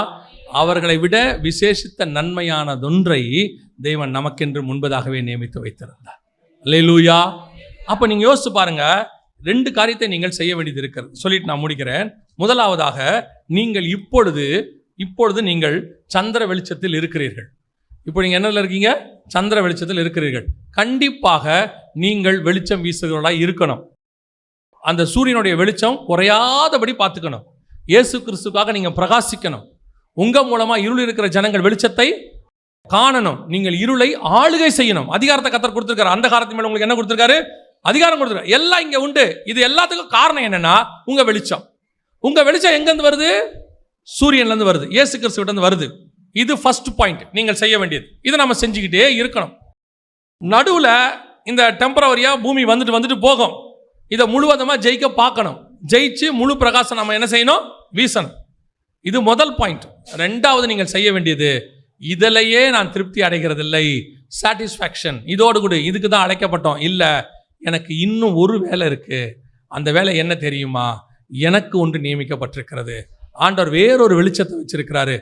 அவர்களை விட விசேஷித்த நன்மையானதொன்றை தேவன் நமக்கென்று முன்பதாகவே நியமித்து வைத்திருந்தார். அல்லேலூயா. அப்ப நீங்க யோசிச்சு பாருங்க, 2 காரியத்தை நீங்கள் செய்ய வேண்டியது இருக்கிறது. சொல்லிட்டு நான் முடிக்கிறேன். முதலாவதாக, நீங்கள் இப்பொழுது நீங்கள் சந்திர வெளிச்சத்தில் இருக்கிறீர்கள். இப்போ நீங்க என்னதுல இருக்கீங்க? சந்திர வெளிச்சத்தில் இருக்கிறீர்கள். கண்டிப்பாக நீங்கள் வெளிச்சம் வீசுகிறவர்களாக இருக்கணும். அந்த சூரியனுடைய வெளிச்சம் குறையாதபடி பார்த்துக்கணும். இயேசு கிறிஸ்துக்காக நீங்க பிரகாசிக்கணும். உங்க மூலமா இருள் இருக்கிற ஜனங்கள் வெளிச்சத்தை காணணும். நீங்கள் இருளை ஆளுகை செய்யணும். அதிகாரத்தை கர்த்தர் கொடுத்திருக்காரு. அந்த காரணத்தின் மேல உங்களுக்கு என்ன கொடுத்திருக்காரு? அதிகாரம் கொடுத்திருக்காரு. எல்லாம் இங்க உண்டு. இது எல்லாத்துக்கும் காரணம் என்னன்னா உங்க வெளிச்சம். உங்க வெளிச்சம் எங்கிருந்து வருது? சூரியன்ல இருந்து வருது, இயேசு கிறிஸ்துவிட்ட இருந்து வருது. இது ஃபர்ஸ்ட் பாயிண்ட் நீங்கள் செய்ய வேண்டியது. இதை நம்ம செஞ்சுக்கிட்டே இருக்கணும். நடுவுல இந்த டெம்பரவரியா பூமி வந்துட்டு போகும். இதை முழுவதுமா ஜெயிக்க பார்க்கணும். ஜெயிச்சு முழு பிரகாசம் நம்ம என்ன செய்யணும்? வீசணும். இது முதல் பாயிண்ட். 2வது நீங்கள் செய்ய வேண்டியது, இதிலேயே நான் திருப்தி அடைகிறதில்லை, சாட்டிஸ்ஃபேக்ஷன் இதோடு கூட இதுக்கு தான் அழைக்கப்பட்டோம், இல்லை எனக்கு இன்னும் ஒரு வேலை இருக்கு. அந்த வேலை என்ன தெரியுமா? எனக்கு ஒன்று நியமிக்கப்பட்டிருக்கிறது. ஆண்டவர் வேறொரு வெளிச்சத்தை வச்சிருக்கிறாரு.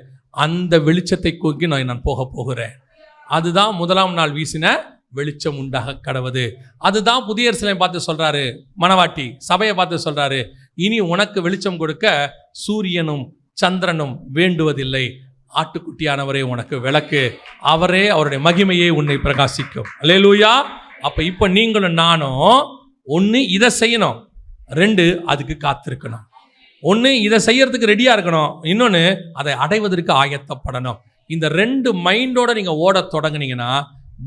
அந்த வெளிச்சத்தை கொக்கி நான் போக போகிறேன். அதுதான் 1ஆம் நாள் வீசின வெளிச்சம் உண்டாக கடவுது. அதுதான் புதிய எருசலேமை பார்த்து சொல்றாரு, மணவாட்டி சபையை பார்த்து சொல்றாரு, இனி உனக்கு வெளிச்சம் கொடுக்க சூரியனும் சந்திரனும் வேண்டுவதில்லை, ஆட்டுக்குட்டியானவரே உனக்கு விளக்கு, அவரே அவருடைய மகிமையை உன்னை பிரகாசிக்கும். அல்லேலூயா. அப்ப இப்ப நீங்களும் நானும் 1 இதை செய்யணும், 2 அதுக்கு காத்திருக்கணும். 1 இதை செய்யறதுக்கு ரெடியா இருக்கணும், இன்னொன்னு அதை அடைவதற்கு ஆயத்தப்படணும். இந்த 2 மைண்டோட நீங்க ஓட தொடங்குனீங்கன்னா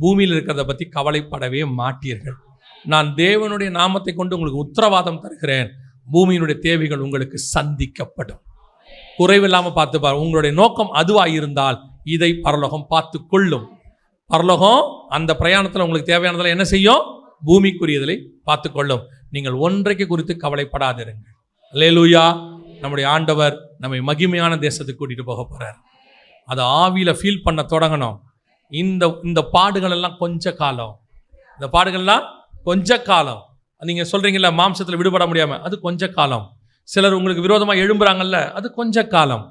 பூமியில் இருக்கிறத பத்தி கவலைப்படவே மாட்டீர்கள். நான் தேவனுடைய நாமத்தை கொண்டு உங்களுக்கு உத்தரவாதம் தருகிறேன், பூமியினுடைய தேவைகள் உங்களுக்கு சந்திக்கப்படும். குறைவில்லாமல் பார்த்து பாரு. உங்களுடைய நோக்கம் அதுவாக இருந்தால் இதை பரலோகம் பார்த்து கொள்ளும். பரலோகம் அந்த பிரயாணத்தில் உங்களுக்கு தேவையானதில் என்ன செய்யும்? பூமிக்குரியதில் பார்த்து கொள்ளும். நீங்கள் ஒன்றைக்கு குறித்து கவலைப்படாதிருங்கள். அல்லேலூயா. நம்முடைய ஆண்டவர் நம்மை மகிமையான தேசத்துக்கு கூட்டிட்டு போக போறார். அதை ஆவியில ஃபீல் பண்ண தொடங்கணும். இந்த பாடுகள் எல்லாம் கொஞ்ச காலம். இந்த பாடுகள்லாம் கொஞ்ச காலம். நீங்கள் சொல்கிறீங்கல்ல மாம்சத்தில் விடுபட முடியாமல், அது கொஞ்ச காலம். சிலர் உங்களுக்கு விரோதமாக எழும்புறாங்கல்ல, அது கொஞ்ச காலம்.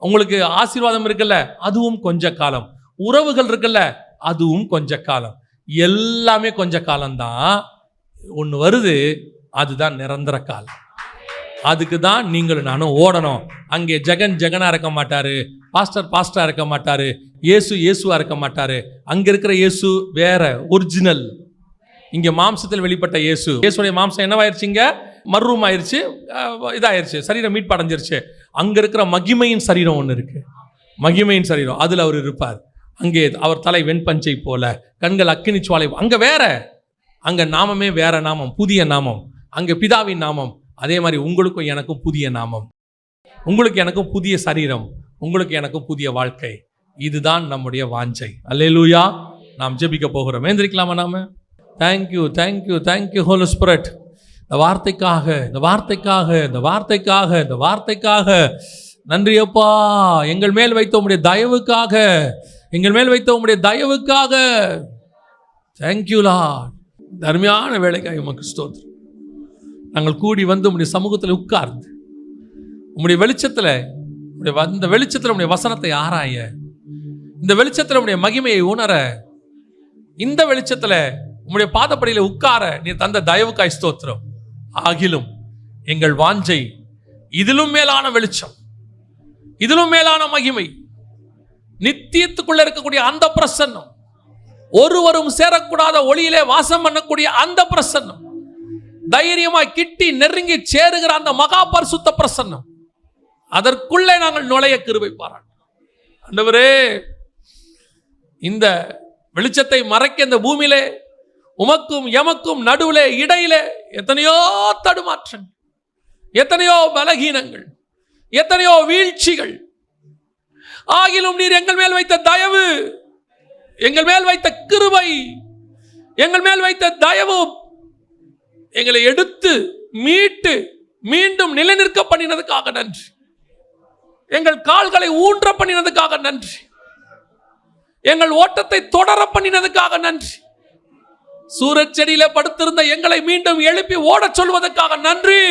உங்களுக்கு ஆசீர்வாதம் இருக்குல்ல, அதுவும் கொஞ்ச காலம். உறவுகள் இருக்குல்ல, அதுவும் கொஞ்ச காலம். எல்லாமே கொஞ்ச காலம்தான். ஒன்று வருது, அதுதான் நிரந்தர காலம். அதுக்கு தான் நீங்களும் நானும் ஓடணும். அங்கே ஜெகனாக இருக்க மாட்டார், பாஸ்டராக இருக்க மாட்டார், இயேசுவாக இருக்க மாட்டார். அங்கே இருக்கிற இயேசு வேற, ஒரிஜினல். இங்கே மாம்சத்தில் வெளிப்பட்ட இயேசுடைய மாம்சம் என்னவாயிருச்சுங்க? மர்ரூம் ஆயிடுச்சு, இதாயிருச்சு, சரீரம் மீட்படைஞ்சிருச்சு. அங்கே இருக்கிற மகிமையின் சரீரம் ஒன்று இருக்கு, மகிமையின் சரீரம். அதில் அவர் இருப்பார். அங்கே அவர் தலை வெண்பஞ்சை போல, கண்கள் அக்கினி சுவாலை. அங்கே வேற, அங்கே நாமமே வேற நாமம், புதிய நாமம். அங்கே பிதாவின் நாமம். அதே மாதிரி உங்களுக்கும் எனக்கும் புதிய நாமம், உங்களுக்கு எனக்கும் புதிய சரீரம், உங்களுக்கு எனக்கும் புதிய வாழ்க்கை. இதுதான் நம்முடைய வாஞ்சை. அல்லேலூயா. நாம் ஜெபிக்க போகிறோம். எழுந்திருக்கலாமா நாம? Thank you thank you thank you holy spirit. இந்த வார்த்தைக்காக நன்றி அப்பா. எங்கள் மேல் வைத்த உம்முடைய தயவுக்காக தேங்க்யூ லார்ட். அருமையான வேலைக்காக உமக்கு ஸ்தோத்திரம். நாங்கள் கூடி வந்து உம்முடைய சமூகத்தில் உட்கார்ந்து உம்முடைய வெளிச்சத்தில், இந்த வெளிச்சத்தில் உம்முடைய வசனத்தை ஆராய, இந்த வெளிச்சத்தில் உம்முடைய மகிமையை உணர, இந்த வெளிச்சத்தில் உம்முடைய பாதப்படியில் உட்கார நீ தந்த தயவுக்காய் ஸ்தோத்திரம். ஆகிலும் எங்கள் வாஞ்சை இதிலும் மேலான வெளிச்சம், இதிலும் மேலான மகிமை, நித்தியத்துக்குள்ள இருக்கக்கூடிய அந்த பிரசன்னம், ஒருவரும் சேரக்கூடாத ஒளியிலே வாசம் பண்ணக்கூடிய அந்த பிரசன்னம், தைரியமாய் கிட்டி நெருங்கி சேருகிற அந்த மகா பரிசுத்த பிரசன்னம், அதற்குள்ளே நாங்கள் நுழைய கிருபை பாராட்டு. ஆண்டவரே, இந்த வெளிச்சத்தை மறைக்க இந்த பூமியிலே உமக்கும் எமக்கும் நடுவிலே இடையிலே எத்தனையோ தடுமாற்றங்கள், எத்தனையோ பலகீனங்கள், எத்தனையோ வீழ்ச்சிகள். ஆகிலும் நீர் எங்கள் மேல் வைத்த தயவு, எங்கள் மேல் வைத்த கிருபை, எங்கள் மேல் வைத்த தயவு எங்களை எடுத்து மீட்டு மீண்டும் நிலைநிற்க பண்ணினதுக்காக நன்றி. எங்கள் கால்களை ஊன்ற பண்ணினதுக்காக நன்றி. எங்கள் ஓட்டத்தை தொடர பண்ணினதுக்காக நன்றி. சூரச்செடியில படுத்திருந்த எங்களை மீண்டும் எழுப்பி ஓட சொல்வதற்காக நன்றி.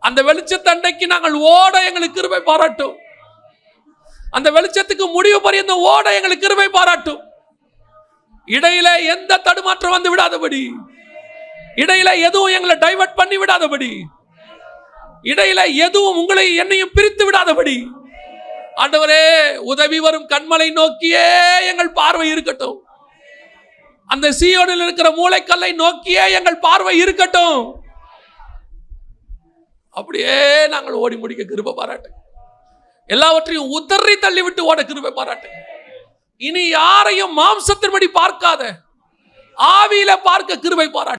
அந்த வெளிச்சத்தண்டைக்கு நாங்கள் ஓட எங்களுக்கு கிருபை பாராட்டும். அந்த வெளிச்சத்துக்கு முடிவு பரியந்த ஓட எங்களுக்கு கிருபை பாராட்டும். இடையில எந்த தடுமாற்றம் வந்து விடாதபடி, இடையில எதுவும் எங்களை டைவர்ட் பண்ணி விடாதபடி, இடையில எதுவும் உங்களை என்னையும் பிரித்து விடாதபடி, ஆண்டவரே உதவி வரும் கண்மலை நோக்கியே எங்கள் பார்வை இருக்கட்டும். அந்த சீயோனில் இருக்கிற மூளைக்கல்லை நோக்கியே எங்கள் பார்வை இருக்கட்டும். அப்படியே நாங்கள் ஓடி முடிக்க கிருபை பாராட்டு. எல்லாவற்றையும் உதறி தள்ளிவிட்டு ஓட கிருபை பாராட்டு. இனி யாரையும் மாம்சத்தின்படி பார்க்காத, ஆவியில பார்க்க கிருபை பாராட்டு.